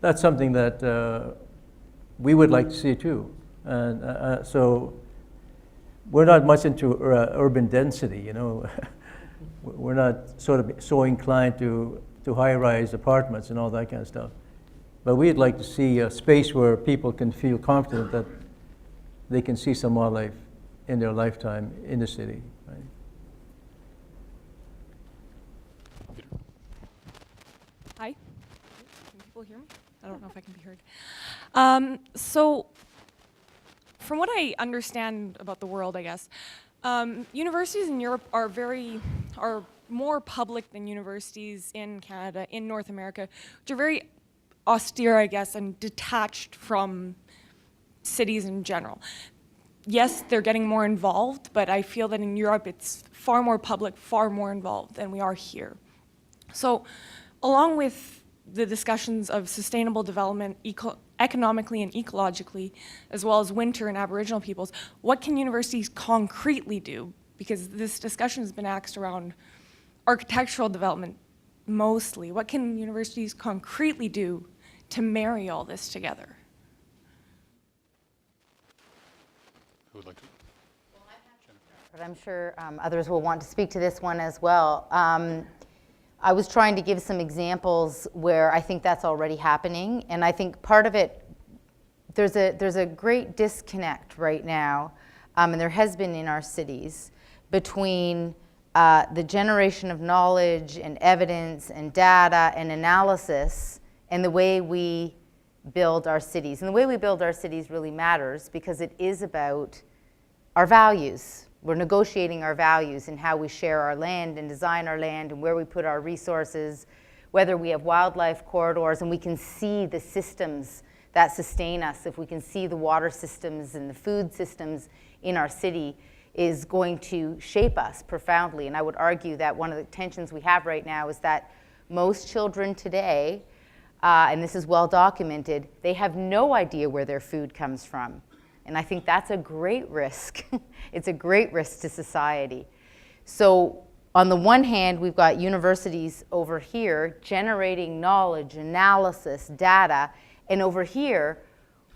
That's something that we would like to see too. And so we're not much into urban density, We're not sort of so inclined to high-rise apartments and all that kind of stuff. But we'd like to see a space where people can feel confident that they can see some wildlife in their lifetime in the city. Right? Hi. Can people hear me? I don't know if I can be heard. So, from what I understand about the world, I guess, universities in Europe are more public than universities in Canada, in North America, which are very austere, I guess, and detached from cities in general. Yes, they're getting more involved, but I feel that in Europe it's far more public, far more involved than we are here. So, along with the discussions of sustainable development, economically and ecologically, as well as winter and Aboriginal peoples, what can universities concretely do? Because this discussion has been asked around architectural development mostly. What can universities concretely do to marry all this together? Who would like to? But I'm sure others will want to speak to this one as well. I was trying to give some examples where I think that's already happening, and I think part of it, there's a great disconnect right now, and there has been in our cities, between the generation of knowledge and evidence and data and analysis and the way we build our cities. And the way we build our cities really matters because it is about our values. We're negotiating our values and how we share our land and design our land and where we put our resources, whether we have wildlife corridors, and we can see the systems that sustain us. If we can see the water systems and the food systems in our city is going to shape us profoundly. And I would argue that one of the tensions we have right now is that most children today, and this is well documented, they have no idea where their food comes from. And I think that's a great risk. It's a great risk to society. So on the one hand, we've got universities over here generating knowledge, analysis, data, and over here,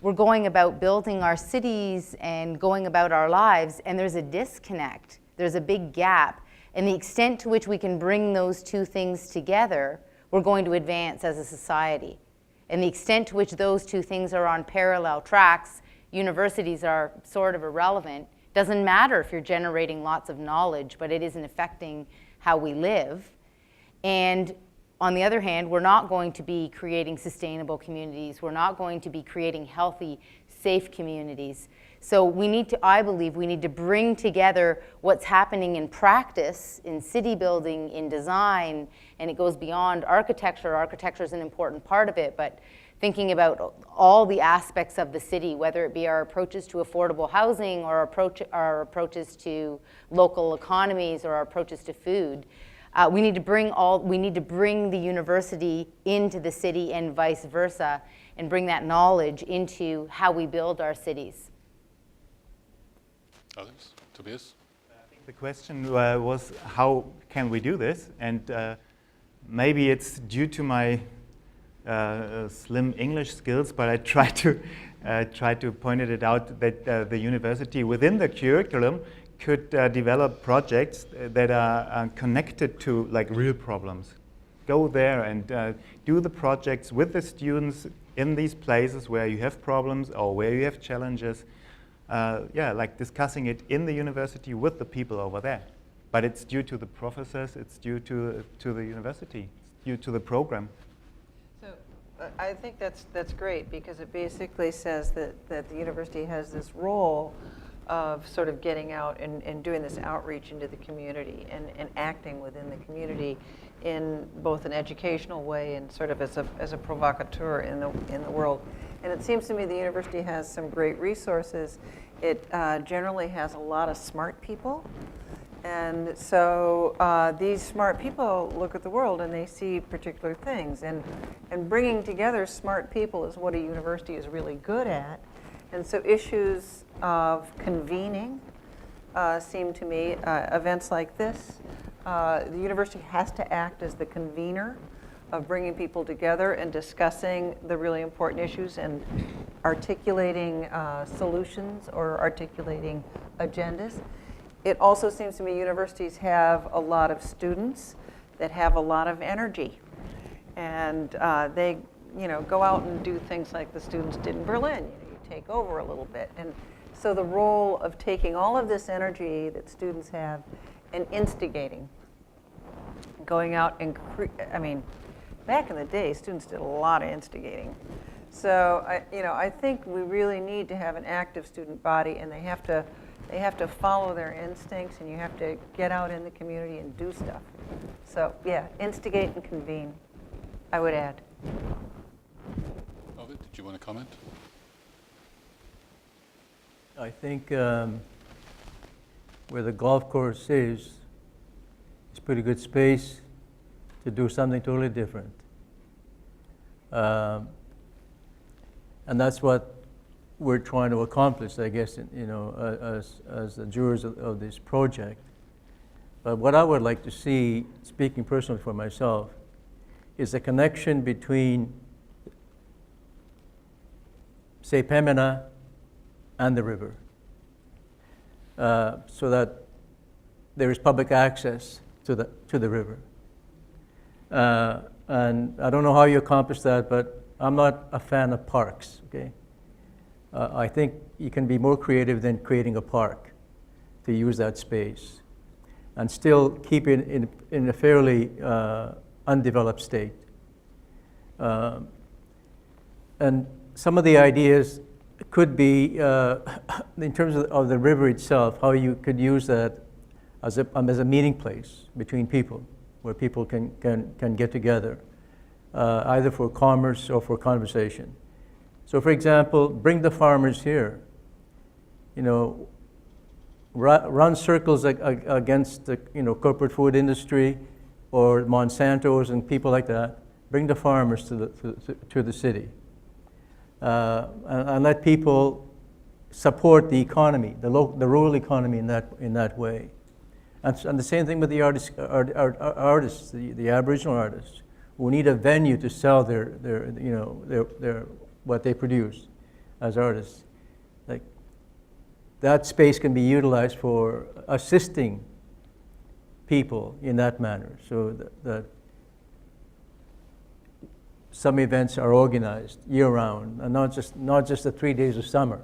we're going about building our cities and going about our lives, and there's a disconnect. There's a big gap. And the extent to which we can bring those two things together, we're going to advance as a society. And the extent to which those two things are on parallel tracks, universities are sort of irrelevant. Doesn't matter if you're generating lots of knowledge, but it isn't affecting how we live. And on the other hand, we're not going to be creating sustainable communities. We're not going to be creating healthy, safe communities. So we need to, I believe, we need to bring together what's happening in practice, in city building, in design, and it goes beyond architecture. Architecture is an important part of it, but thinking about all the aspects of the city, whether it be our approaches to affordable housing or our approaches to local economies or our approaches to food. We need to bring the university into the city and vice versa, and bring that knowledge into how we build our cities. Others? Tobias? I think the question was, how can we do this? And maybe it's due to my slim English skills, but I try to point it out that the university within the curriculum could develop projects that are connected to like real problems. Go there and do the projects with the students in these places where you have problems or where you have challenges. Like discussing it in the university with the people over there. But it's due to the professors, it's due to the university, it's due to the program. So I think that's great, because it basically says that the university has this role of sort of getting out and doing this outreach into the community and acting within the community in both an educational way and sort of as a provocateur in the world. And it seems to me the university has some great resources. It generally has a lot of smart people. And so these smart people look at the world and they see particular things. And bringing together smart people is what a university is really good at. And so issues of convening seem to me, events like this, the university has to act as the convener of bringing people together and discussing the really important issues and articulating solutions or articulating agendas. It also seems to me universities have a lot of students that have a lot of energy, and they, go out and do things like the students did in Berlin. You take over a little bit, and so the role of taking all of this energy that students have and instigating, going out and back in the day, students did a lot of instigating. So I think we really need to have an active student body, and they have to follow their instincts, and you have to get out in the community and do stuff. So yeah, instigate and convene, I would add. Ovide, did you want to comment? I think where the golf course is, it's pretty good space to do something totally different. And that's what we're trying to accomplish, I guess, as the jurors of this project. But what I would like to see, speaking personally for myself, is a connection between, say, Pembina and the river, so that there is public access to the river. And I don't know how you accomplish that, but I'm not a fan of parks, okay? I think you can be more creative than creating a park to use that space and still keep it in a fairly undeveloped state. And some of the ideas could be, in terms of the river itself, how you could use that as a meeting place between people, where people can get together, either for commerce or for conversation. So, for example, bring the farmers here. Run circles against the corporate food industry or Monsanto's and people like that. Bring the farmers to the city, and let people support the economy, the rural economy in that way. And the same thing with the artists, the Aboriginal artists, who need a venue to sell their what they produce as artists. Like, that space can be utilized for assisting people in that manner, so that some events are organized year-round, and not just the 3 days of summer,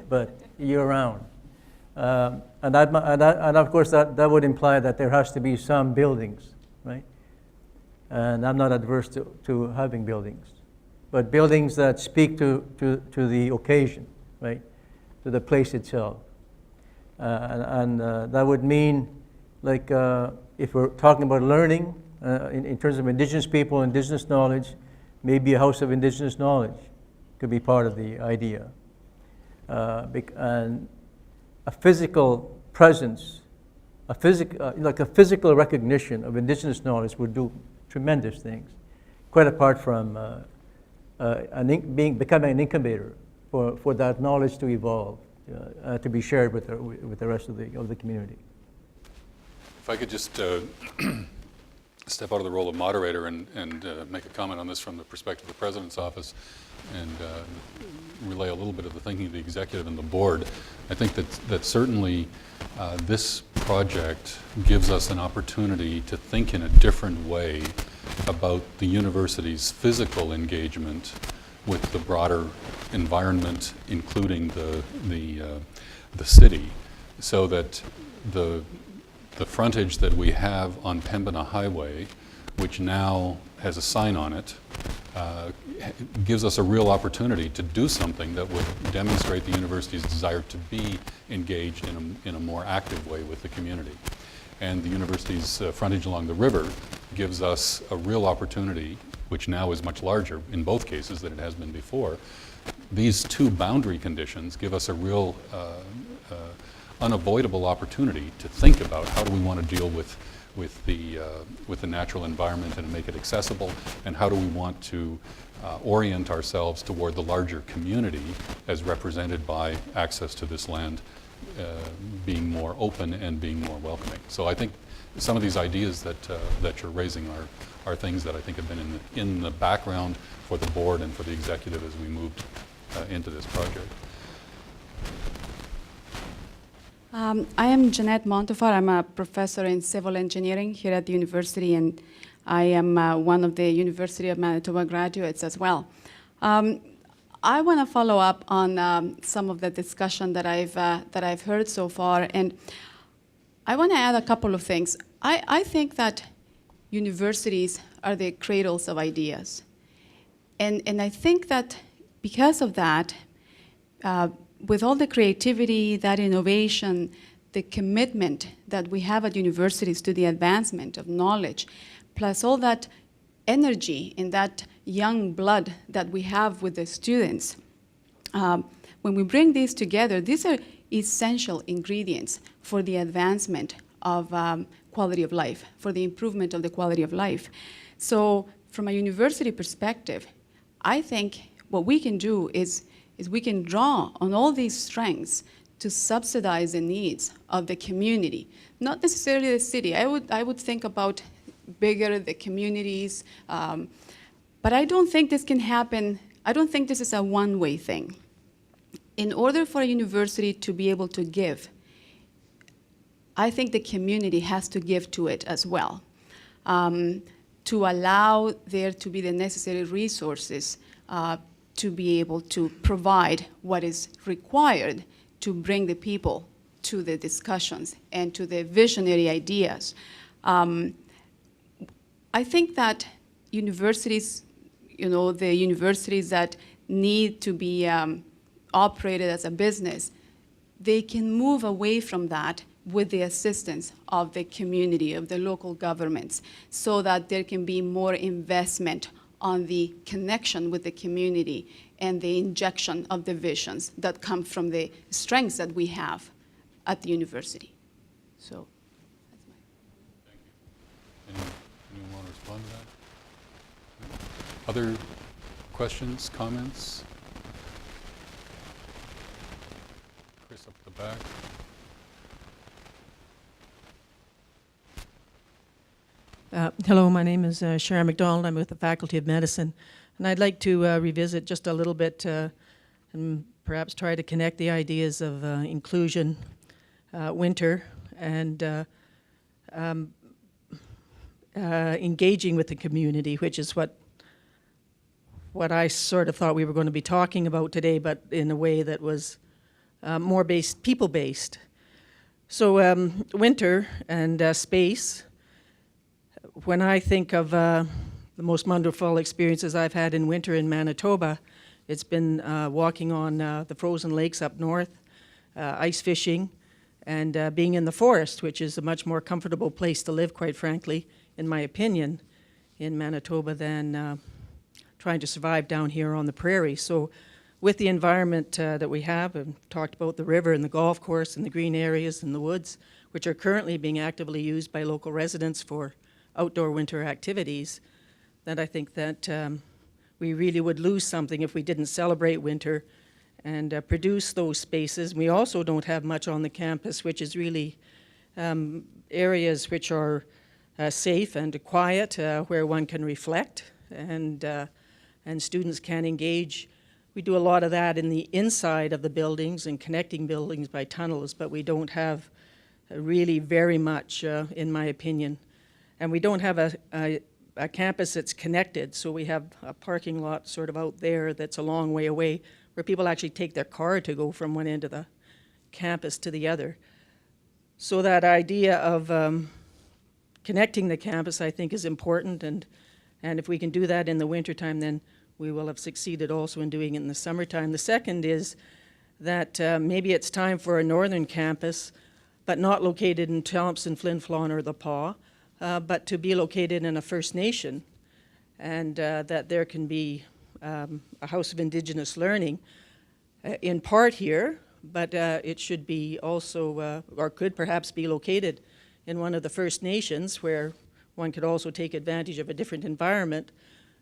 but year-round. And of course that would imply that there has to be some buildings, right? And I'm not adverse to having buildings, but buildings that speak to the occasion, right? To the place itself. And that would mean, like, if we're talking about learning, in terms of Indigenous people, Indigenous knowledge, maybe a house of Indigenous knowledge could be part of the idea. And a physical presence, like a physical recognition of Indigenous knowledge would do tremendous things, quite apart from becoming an incubator for that knowledge to evolve, to be shared with the rest of the community. If I could just step out of the role of moderator and make a comment on this from the perspective of the President's office and relay a little bit of the thinking of the executive and the board. I think that certainly this project gives us an opportunity to think in a different way about the university's physical engagement with the broader environment, including the city, so that the frontage that we have on Pembina Highway, which now has a sign on it, gives us a real opportunity to do something that would demonstrate the university's desire to be engaged in a more active way with the community. And the university's frontage along the river gives us a real opportunity, which now is much larger in both cases than it has been before. These two boundary conditions give us a real unavoidable opportunity to think about how do we want to deal with the natural environment and make it accessible, and how do we want to orient ourselves toward the larger community as represented by access to this land being more open and being more welcoming. So I think some of these ideas that you're raising are things that I think have been in the background for the board and for the executive as we moved into this project. I am Jeanette Montefort. I'm a professor in civil engineering here at the university, and I am one of the University of Manitoba graduates as well. I want to follow up on some of the discussion that I've heard so far, and I want to add a couple of things. I think that universities are the cradles of ideas, and I think that because of that, with all the creativity, that innovation, the commitment that we have at universities to the advancement of knowledge, plus all that energy and that young blood that we have with the students, when we bring these together, these are essential ingredients for the advancement of quality of life, for the improvement of the quality of life. So from a university perspective, I think what we can do is we can draw on all these strengths to subsidize the needs of the community, not necessarily the city. I would think about bigger, the communities, but I don't think this can happen. I don't think this is a one-way thing. In order for a university to be able to give, I think the community has to give to it as well, to allow there to be the necessary resources to be able to provide what is required to bring the people to the discussions and to the visionary ideas. I think that universities, the universities that need to be operated as a business, they can move away from that with the assistance of the community, of the local governments, so that there can be more investment on the connection with the community and the injection of the visions that come from the strengths that we have at the university. So that's my... Thank you. Anyone want to respond to that? Other questions, comments? Chris up at the back. Hello, my name is Sharon McDonald. I'm with the Faculty of Medicine, and I'd like to revisit just a little bit and perhaps try to connect the ideas of inclusion, winter, and engaging with the community, which is what I sort of thought we were going to be talking about today, but in a way that was more people-based. So winter and space. When I think of the most wonderful experiences I've had in winter in Manitoba, it's been walking on the frozen lakes up north, ice fishing, and being in the forest, which is a much more comfortable place to live, quite frankly, in my opinion, in Manitoba than trying to survive down here on the prairie. So with the environment that we have, I've talked about the river and the golf course and the green areas and the woods, which are currently being actively used by local residents for outdoor winter activities, that I think that we really would lose something if we didn't celebrate winter and produce those spaces. We also don't have much on the campus, which is really areas which are safe and quiet, where one can reflect and students can engage. We do a lot of that in the inside of the buildings and connecting buildings by tunnels, but we don't have really very much, in my opinion. And we don't have a campus that's connected, so we have a parking lot sort of out there that's a long way away, where people actually take their car to go from one end of the campus to the other. So that idea of connecting the campus, I think, is important, and if we can do that in the wintertime, then we will have succeeded also in doing it in the summertime. The second is that maybe it's time for a northern campus, but not located in Thompson, Flin Flon, or the Paw, but to be located in a First Nation, and that there can be a House of Indigenous Learning in part here, but it should be also, or could perhaps be located in one of the First Nations, where one could also take advantage of a different environment,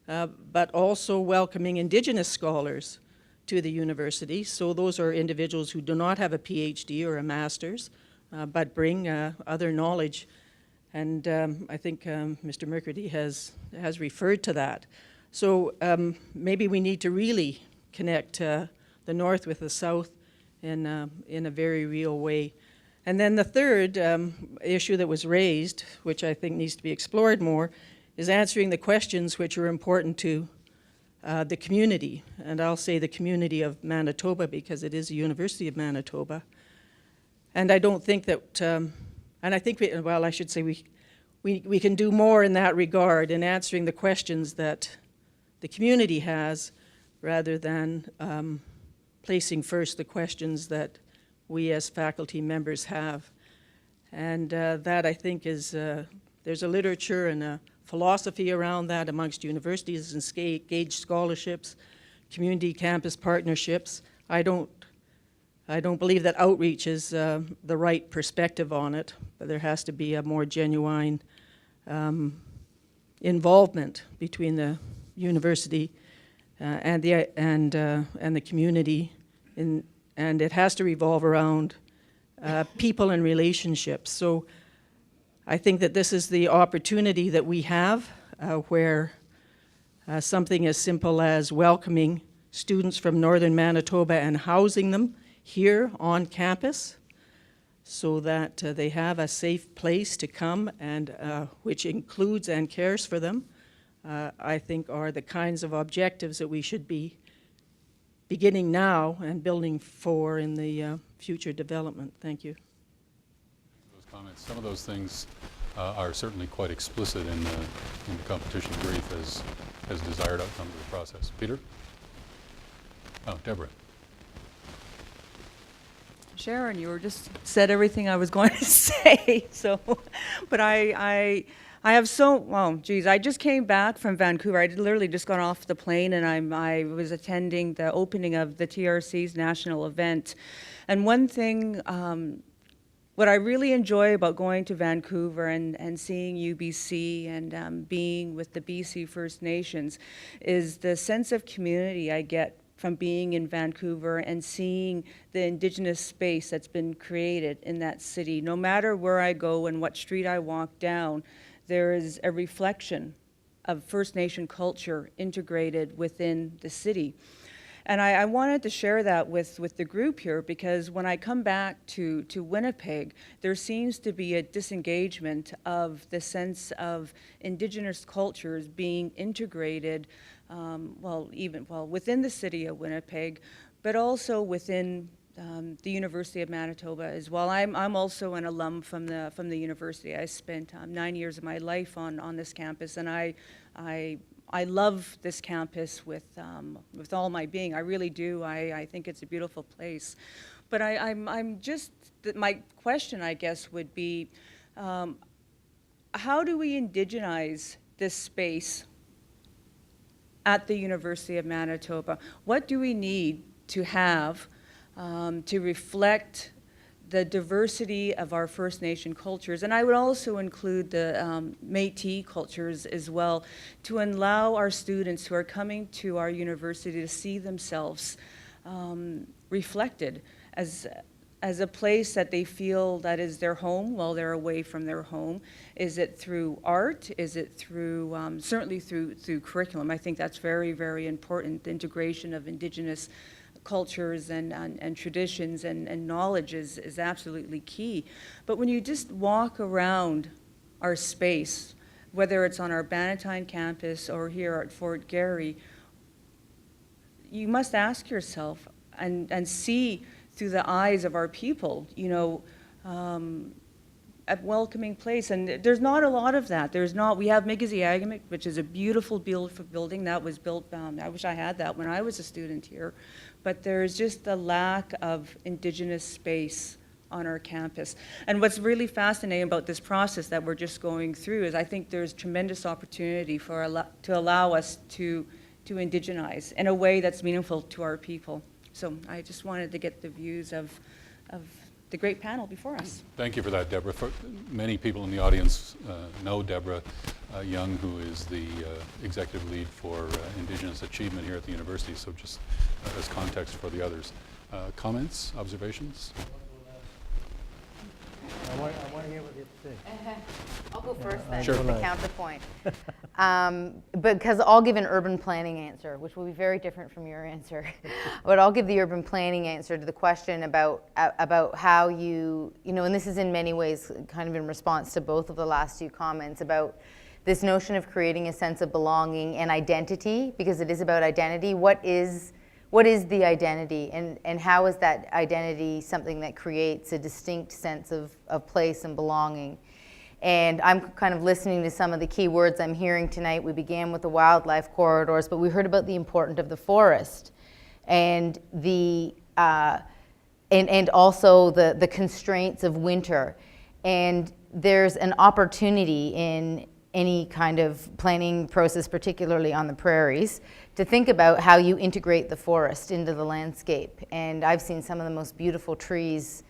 but also welcoming Indigenous scholars to the university. So those are individuals who do not have a PhD or a master's, but bring other knowledge. And I think Mr. Mercredi has referred to that. So maybe we need to really connect the north with the south in a very real way. And then the third issue that was raised, which I think needs to be explored more, is answering the questions which are important to the community. And I'll say the community of Manitoba, because it is the University of Manitoba. And I don't think that, and I think, I should say we can do more in that regard in answering the questions that the community has, rather than placing first the questions that we as faculty members have. And that, I think, is, there's a literature and a philosophy around that amongst universities and engaged scholarships, community campus partnerships. I don't believe that outreach is the right perspective on it, but there has to be a more genuine involvement between the university and the community, and it has to revolve around people and relationships. So I think that this is the opportunity that we have, where something as simple as welcoming students from northern Manitoba and housing them here on campus, so that they have a safe place to come, and which includes and cares for them, I think are the kinds of objectives that we should be beginning now and building for in the future development. Thank you. Those comments. Some of those things are certainly quite explicit in the competition brief as desired outcome of the process. Peter? Oh, Deborah. Sharon, you were just said everything I was going to say. So, but I have I just came back from Vancouver. I literally just got off the plane, and I was attending the opening of the TRC's national event. And one thing, what I really enjoy about going to Vancouver and seeing UBC and being with the BC First Nations is the sense of community I get from being in Vancouver and seeing the Indigenous space that's been created in that city. No matter where I go and what street I walk down, there is a reflection of First Nation culture integrated within the city. And I wanted to share that with the group here, because when I come back to Winnipeg, there seems to be a disengagement of the sense of Indigenous cultures being integrated, within the city of Winnipeg, but also within the University of Manitoba as well. I'm also an alum from the university. I spent 9 years of my life on this campus, and I love this campus with all my being. I really do. I think it's a beautiful place. But my question, I guess, would be, how do we indigenize this space at the University of Manitoba? What do we need to have to reflect the diversity of our First Nation cultures? And I would also include the Métis cultures as well, to allow our students who are coming to our university to see themselves reflected as as a place that they feel that is their home while they're away from their home? Is it through art? Is it through, certainly through curriculum? I think that's very, very important. The integration of Indigenous cultures and traditions and knowledge is absolutely key. But when you just walk around our space, whether it's on our Bannatyne campus or here at Fort Garry, you must ask yourself and see through the eyes of our people, you know, a welcoming place. And there's not a lot of that. There's not. We have Misipawistik, which is a beautiful building that was built. I wish I had that when I was a student here. But there's just a lack of Indigenous space on our campus. And what's really fascinating about this process that we're just going through is I think there's tremendous opportunity to allow us to indigenize in a way that's meaningful to our people. So I just wanted to get the views of the great panel before us. Thank you for that, Deborah. Many people in the audience know Deborah Young, who is the executive lead for Indigenous Achievement here at the university, so just as context for the others. Comments, observations? I want to hear what you have to say. I'll go first then, Sure. the counterpoint. Because I'll give an urban planning answer, which will be very different from your answer. But I'll give the urban planning answer to the question about how you know, and this is in many ways kind of in response to both of the last two comments about this notion of creating a sense of belonging and identity, because it is about identity. What is the identity, and how is that identity something that creates a distinct sense of place and belonging? And I'm kind of listening to some of the key words I'm hearing tonight. We began with the wildlife corridors, but we heard about the importance of the forest and and also the constraints of winter. And there's an opportunity in any kind of planning process, particularly on the prairies, to think about how you integrate the forest into the landscape. And I've seen some of the most beautiful trees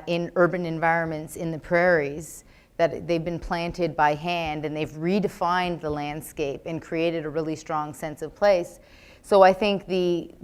in urban environments in the prairies that they've been planted by hand, and they've redefined the landscape and created a really strong sense of place. So I think the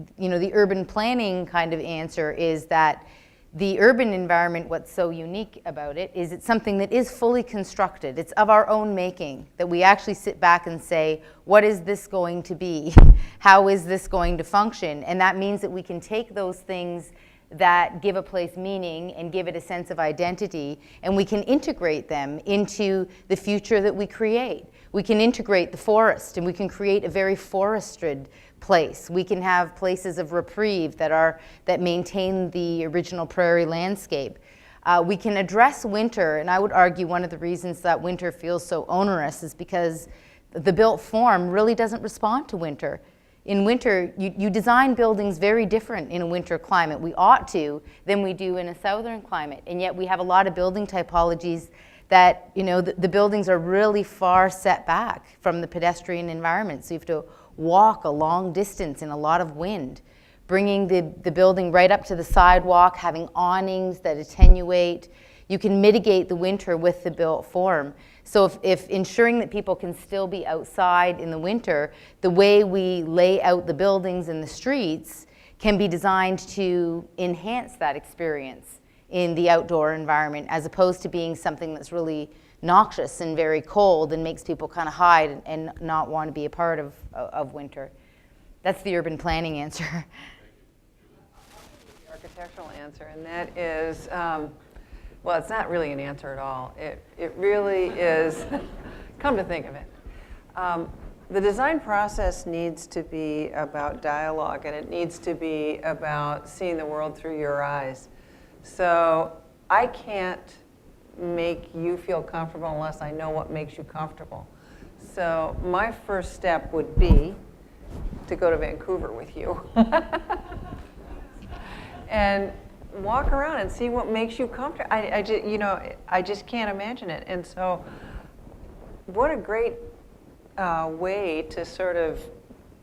urban planning kind of answer is that the urban environment, what's so unique about it is it's something that is fully constructed. It's of our own making, that we actually sit back and say, what is this going to be? How is this going to function? And that means that we can take those things that give a place meaning and give it a sense of identity, and we can integrate them into the future that we create. We can integrate the forest, and we can create a very forested place. We can have places of reprieve that maintain the original prairie landscape. We can address winter, and I would argue one of the reasons that winter feels so onerous is because the built form really doesn't respond to winter. In winter, you design buildings very different in a winter climate. We ought to than we do in a southern climate, and yet we have a lot of building typologies that, you know, the buildings are really far set back from the pedestrian environment, so you have to walk a long distance in a lot of wind, bringing the building right up to the sidewalk, having awnings that attenuate. You can mitigate the winter with the built form. So if ensuring that people can still be outside in the winter, the way we lay out the buildings and the streets can be designed to enhance that experience in the outdoor environment, as opposed to being something that's really noxious and very cold and makes people kind of hide and not want to be a part of winter. That's the urban planning answer. The architectural answer, and that is, well, it's not really an answer at all. It really is, come to think of it. The design process needs to be about dialogue, and it needs to be about seeing the world through your eyes. So I can't make you feel comfortable unless I know what makes you comfortable. So my first step would be to go to Vancouver with you and walk around and see what makes you comfortable. I just can't imagine it. And so what a great way to sort of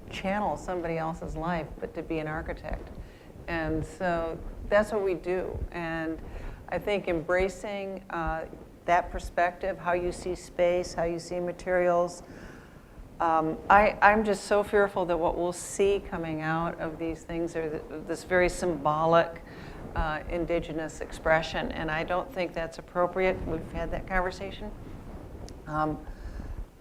channel somebody else's life, but to be an architect. And so that's what we do. And I think embracing that perspective, how you see space, how you see materials. I'm just so fearful that what we'll see coming out of these things are this very symbolic indigenous expression, and I don't think that's appropriate. We've had that conversation.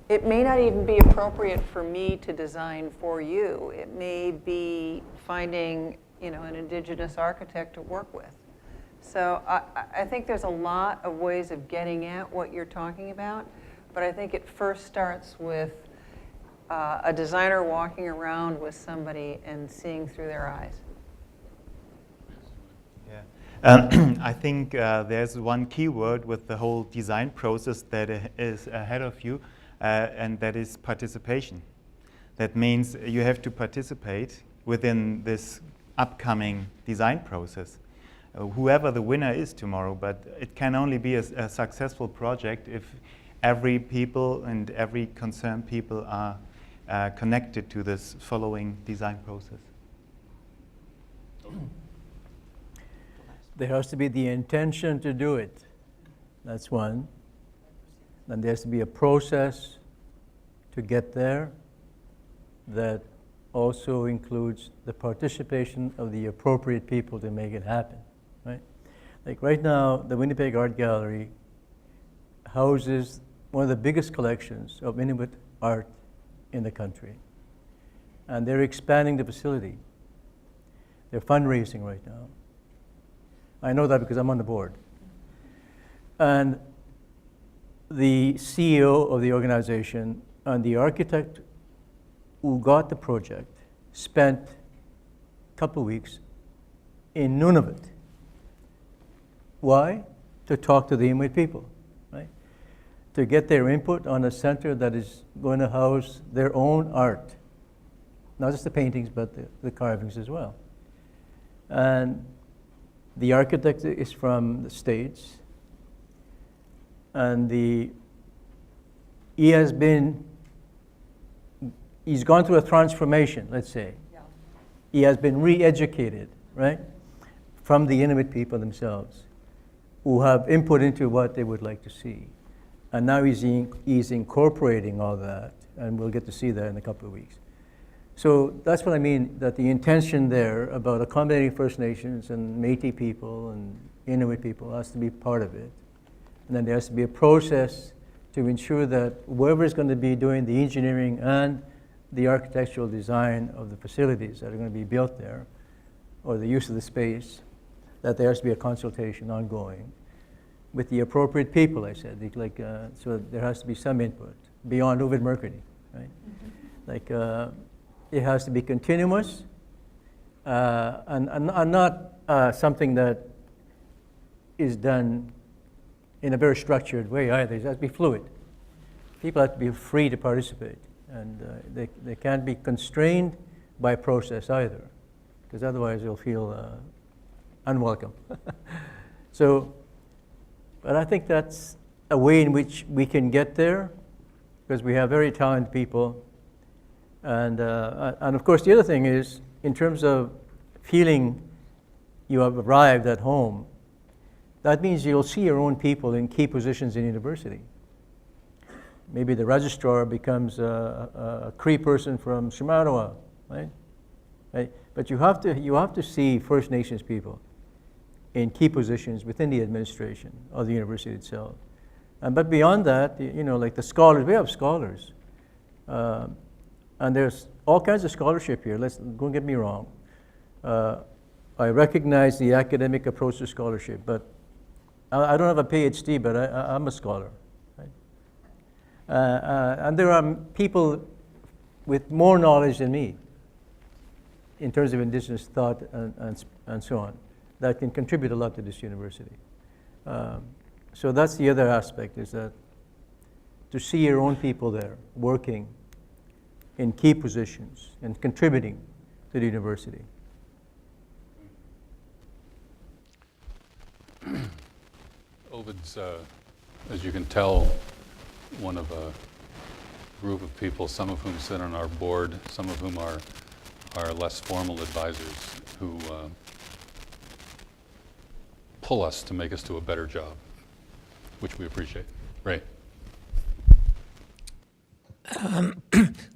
It may not even be appropriate for me to design for you. It may be finding, an indigenous architect to work with. So I think there's a lot of ways of getting at what you're talking about, but I think it first starts with a designer walking around with somebody and seeing through their eyes. Yeah. I think there's one key word with the whole design process that is ahead of you, and that is participation. That means you have to participate within this upcoming design process. Whoever the winner is tomorrow, but it can only be a successful project if every people and every concerned people are connected to this following design process. There has to be the intention to do it. That's one. Then there has to be a process to get there that also includes the participation of the appropriate people to make it happen, right? Like right now, the Winnipeg Art Gallery houses one of the biggest collections of Inuit art in the country. And they're expanding the facility. They're fundraising right now. I know that because I'm on the board. And the CEO of the organization and the architect who got the project spent a couple of weeks in Nunavut. Why? To talk to the Inuit people, right? To get their input on a center that is going to house their own art. Not just the paintings, but the carvings as well. And the architect is from the States, and he's gone through a transformation, let's say. Yeah. He has been re-educated, right, from the Inuit people themselves, who have input into what they would like to see. And now he's incorporating all that, and we'll get to see that in a couple of weeks. So that's what I mean, that the intention there about accommodating First Nations and Métis people and Inuit people has to be part of it. And then there has to be a process to ensure that whoever is going to be doing the engineering and the architectural design of the facilities that are going to be built there, or the use of the space, that there has to be a consultation ongoing with the appropriate people, I said. So there has to be some input beyond Ovide Mercredi, right? Mm-hmm. It has to be continuous and not something that is done in a very structured way either. It has to be fluid. People have to be free to participate, and they can't be constrained by process either, because otherwise they'll feel unwelcome. But I think that's a way in which we can get there, because we have very talented people. And of course, the other thing is, in terms of feeling you have arrived at home, that means you'll see your own people in key positions in university. Maybe the registrar becomes a Cree person from Shamaroa, right? But you have to see First Nations people in key positions within the administration of the university itself. But beyond that, like the scholars, we have scholars. And there's all kinds of scholarship here. Don't get me wrong. I recognize the academic approach to scholarship, but I don't have a PhD, but I'm a scholar. Right? And there are people with more knowledge than me in terms of indigenous thought and so on that can contribute a lot to this university. So that's the other aspect, is that to see your own people there working in key positions and contributing to the university. Ovid's, as you can tell, one of a group of people, some of whom sit on our board, some of whom are less formal advisors who pull us to make us do a better job, which we appreciate. Ray.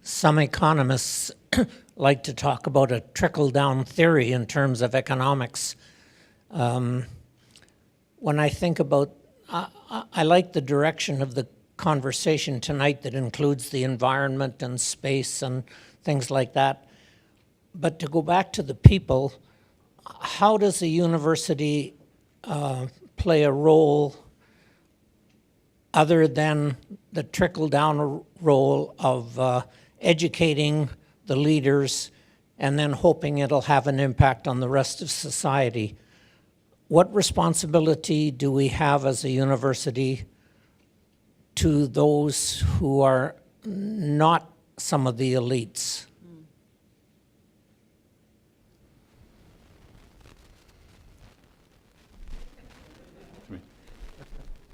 Some economists like to talk about a trickle-down theory in terms of economics. When I think about, I like the direction of the conversation tonight that includes the environment and space and things like that. But to go back to the people, how does a university play a role other than the trickle-down role of educating the leaders and then hoping it'll have an impact on the rest of society? What responsibility do we have as a university to those who are not some of the elites?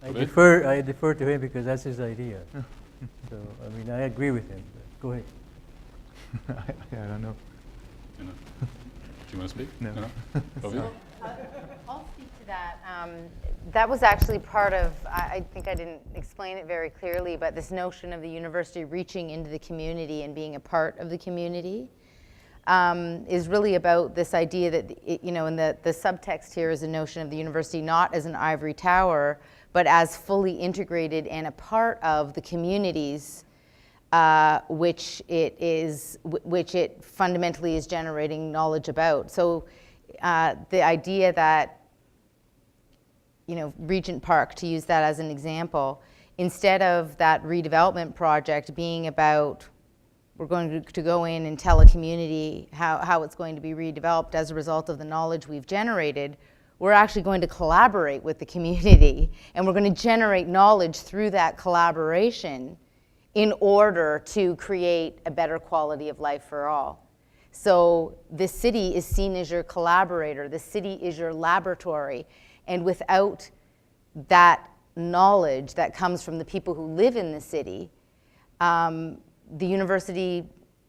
I defer to him because that's his idea. So, I mean, I agree with him. Go ahead. I don't know. Do you want to speak? No. Ovide? I'll speak to that. That was actually part of, I think I didn't explain it very clearly, but this notion of the university reaching into the community and being a part of the community is really about this idea that, and the subtext here is a notion of the university not as an ivory tower, but as fully integrated and a part of the communities which it fundamentally is generating knowledge about. So the idea that, Regent Park, to use that as an example, instead of that redevelopment project being about, we're going to go in and tell a community how it's going to be redeveloped as a result of the knowledge we've generated, we're actually going to collaborate with the community, and we're going to generate knowledge through that collaboration in order to create a better quality of life for all. So the city is seen as your collaborator, the city is your laboratory, and without that knowledge that comes from the people who live in the city, the university,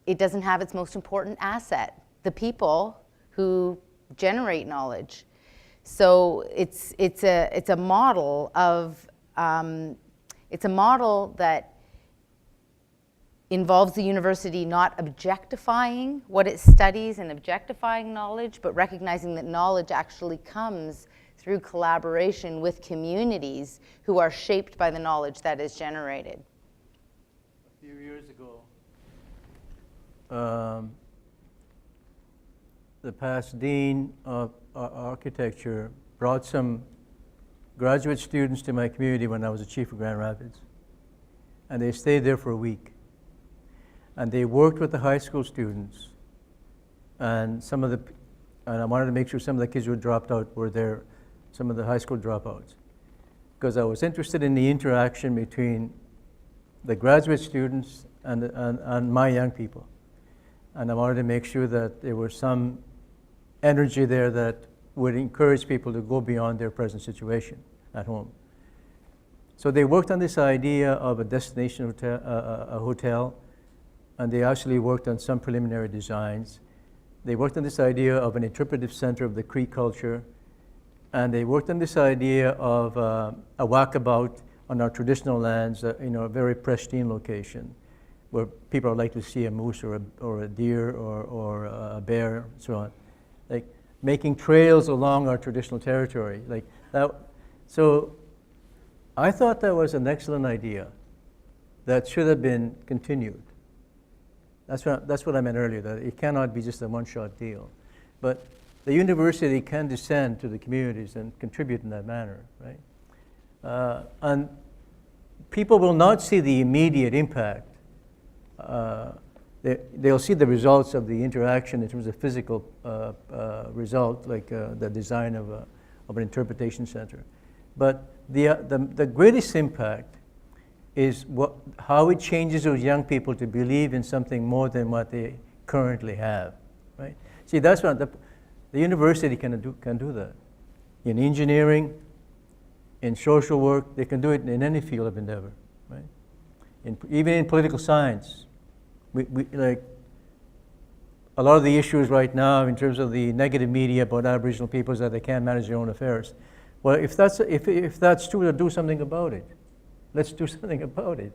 it doesn't have its most important asset, the people who generate knowledge. So it's a model of, it's a model that involves the university not objectifying what it studies and objectifying knowledge, but recognizing that knowledge actually comes through collaboration with communities who are shaped by the knowledge that is generated. A few years ago, the past dean of architecture brought some graduate students to my community when I was the chief of Grand Rapids. And they stayed there for a week. And they worked with the high school students. And I wanted to make sure some of the kids who dropped out were there, some of the high school dropouts. Because I was interested in the interaction between the graduate students and my young people. And I wanted to make sure that there was some energy there that would encourage people to go beyond their present situation at home. So they worked on this idea of a destination hotel, a hotel, and they actually worked on some preliminary designs. They worked on this idea of an interpretive center of the Cree culture, and they worked on this idea of a walkabout on our traditional lands, a very pristine location where people are likely to see a moose or a deer or a bear, and so on. Like making trails along our traditional territory, like that. So I thought that was an excellent idea that should have been continued. That's what I meant earlier, that it cannot be just a one-shot deal. But the university can descend to the communities and contribute in that manner, right? And people will not see the immediate impact. They'll see the results of the interaction in terms of physical result, like the design of an interpretation center. But the greatest impact is how it changes those young people to believe in something more than what they currently have, right? See, that's what the university can do that. In engineering, in social work, they can do it in any field of endeavor, right? Even in political science. We like a lot of the issues right now in terms of the negative media about Aboriginal peoples that they can't manage their own affairs. Well, if that's true, do something about it. Let's do something about it.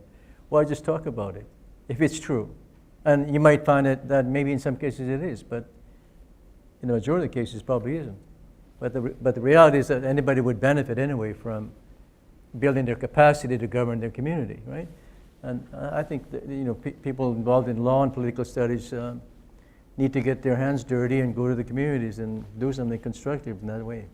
Why just talk about it if it's true? And you might find that maybe in some cases it is, but in the majority of the cases it probably isn't. But the reality is that anybody would benefit anyway from building their capacity to govern their community, right? And I think that, people involved in law and political studies need to get their hands dirty and go to the communities and do something constructive in that way.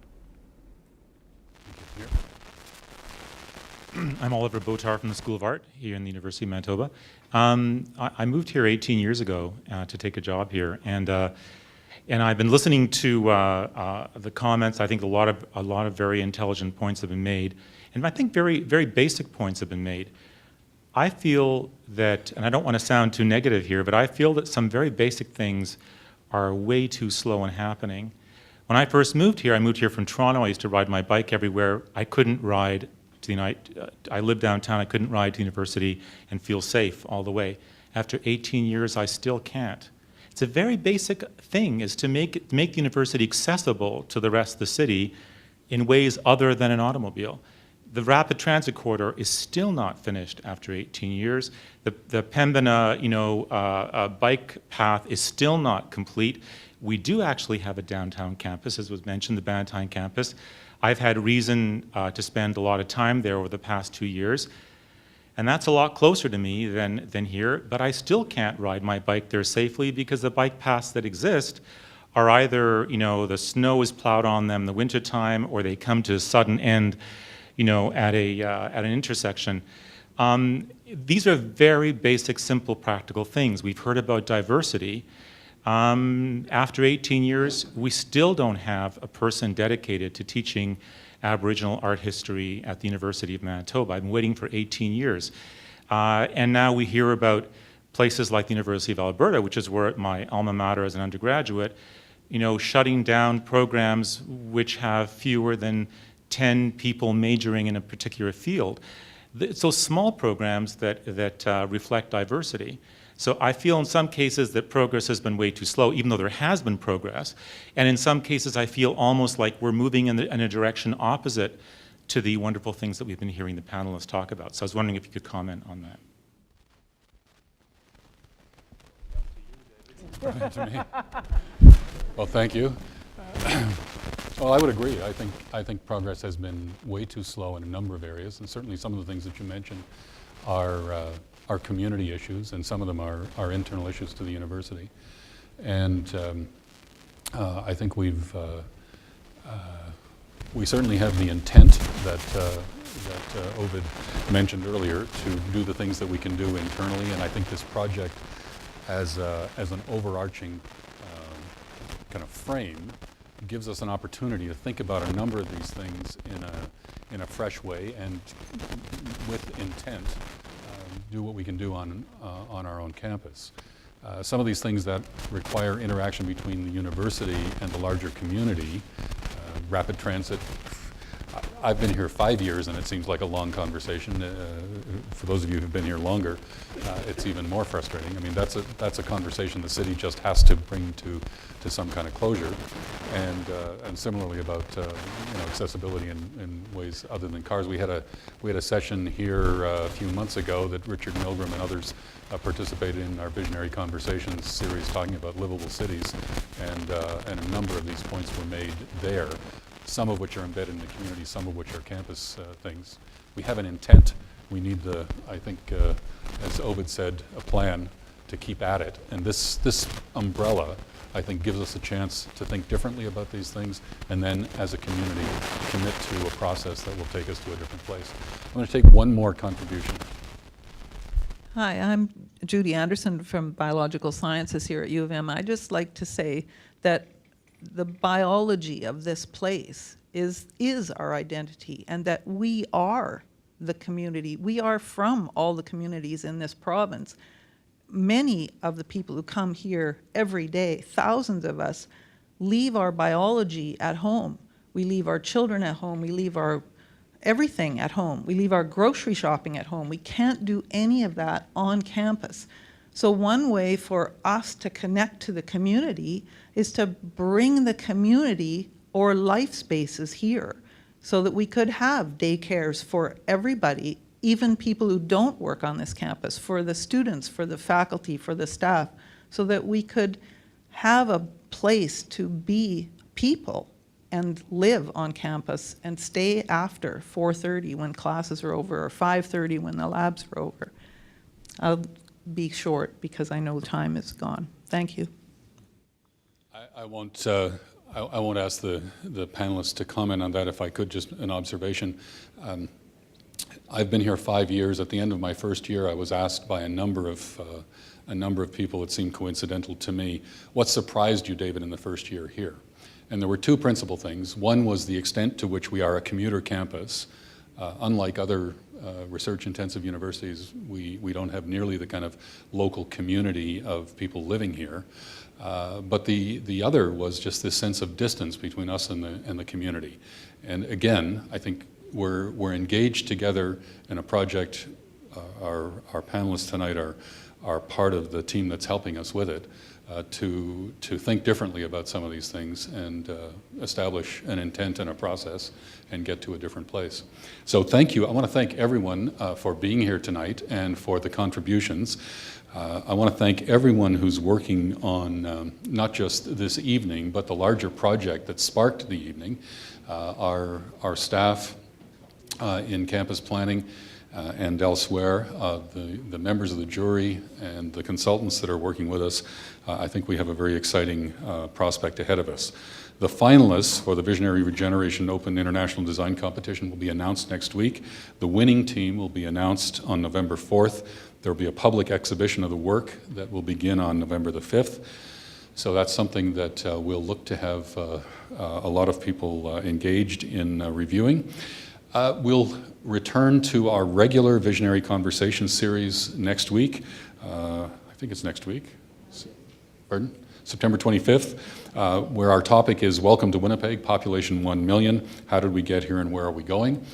I'm Oliver Botar from the School of Art here in the University of Manitoba. I moved here 18 years ago to take a job here, and I've been listening to the comments. I think a lot of very intelligent points have been made, and I think very, very basic points have been made. I feel that, and I don't want to sound too negative here, but I feel that some very basic things are way too slow in happening. When I first moved here, I moved here from Toronto. I used to ride my bike everywhere. I couldn't ride to the I lived downtown. I couldn't ride to university and feel safe all the way. After 18 years, I still can't. It's a very basic thing, is to make the university accessible to the rest of the city in ways other than an automobile. The rapid transit corridor is still not finished after 18 years. The Pembina, bike path is still not complete. We do actually have a downtown campus, as was mentioned, the Bannatyne campus. I've had reason to spend a lot of time there over the past 2 years, and that's a lot closer to me than here, but I still can't ride my bike there safely because the bike paths that exist are either, the snow is plowed on them in the wintertime, or they come to a sudden end, at an intersection. These are very basic, simple, practical things. We've heard about diversity. After 18 years, we still don't have a person dedicated to teaching Aboriginal art history at the University of Manitoba. I've been waiting for 18 years. And now we hear about places like the University of Alberta, which is where my alma mater as an undergraduate, shutting down programs which have fewer than 10 people majoring in a particular field. It's those small programs that reflect diversity. So I feel in some cases that progress has been way too slow, even though there has been progress. And in some cases, I feel almost like we're moving in a direction opposite to the wonderful things that we've been hearing the panelists talk about. So I was wondering if you could comment on that. To me. Well, thank you. Well, I would agree. I think progress has been way too slow in a number of areas, and certainly some of the things that you mentioned are community issues, and some of them are internal issues to the university. And I think we certainly have the intent that Ovide mentioned earlier to do the things that we can do internally, and I think this project as an overarching kind of frame gives us an opportunity to think about a number of these things in a fresh way, and with intent do what we can do on our own campus. Some of these things that require interaction between the university and the larger community, rapid transit. I've been here 5 years, and it seems like a long conversation. For those of you who've been here longer, it's even more frustrating. I mean, that's a conversation the city just has to bring to some kind of closure, and similarly about accessibility in ways other than cars. We had a session here a few months ago that Richard Milgram and others participated in our Visionary Conversations series talking about livable cities, and a number of these points were made there. Some of which are embedded in the community, some of which are campus things. We have an intent. We need I think, as Ovide said, a plan to keep at it. And this umbrella, I think, gives us a chance to think differently about these things, and then, as a community, commit to a process that will take us to a different place. I'm going to take one more contribution. Hi, I'm Judy Anderson from Biological Sciences here at U of M. I'd just like to say that the biology of this place is our identity, and that we are the community. We are from all the communities in this province. Many of the people who come here every day, thousands of us, leave our biology at home. We leave our children at home. We leave our everything at home. We leave our grocery shopping at home. We can't do any of that on campus. So one way for us to connect to the community is to bring the community or life spaces here, so that we could have daycares for everybody, even people who don't work on this campus, for the students, for the faculty, for the staff, so that we could have a place to be people and live on campus and stay after 4:30 when classes are over, or 5:30 when the labs are over. I'll be short because I know time is gone. Thank you. I won't ask the panelists to comment on that. If I could, just an observation. I've been here 5 years. At the end of my first year, I was asked by a number of people, it seemed coincidental to me, what surprised you, David, in the first year here? And there were two principal things. One was the extent to which we are a commuter campus. Unlike other research-intensive universities, we don't have nearly the kind of local community of people living here. But the other was just this sense of distance between us and the community. And again, I think we're engaged together in a project. Our panelists tonight are part of the team that's helping us with it, to think differently about some of these things and establish an intent and a process and get to a different place. So thank you. I want to thank everyone for being here tonight and for the contributions. I want to thank everyone who's working on not just this evening, but the larger project that sparked the evening. Our staff in campus planning and elsewhere, the members of the jury and the consultants that are working with us. I think we have a very exciting prospect ahead of us. The finalists for the Visionary Regeneration Open International Design Competition will be announced next week. The winning team will be announced on November 4th. There will be a public exhibition of the work that will begin on November the 5th. So that's something that we'll look to have a lot of people engaged in reviewing. We'll return to our regular Visionary Conversation series next week. I think it's next week. Pardon? September 25th, where our topic is Welcome to Winnipeg, Population 1 million. How did we get here and where are we going?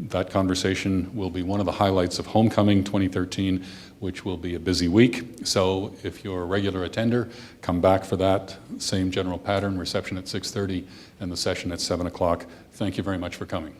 That conversation will be one of the highlights of Homecoming 2013, which will be a busy week. So if you're a regular attender, come back for that. Same general pattern, reception at 6:30 and the session at 7 o'clock. Thank you very much for coming.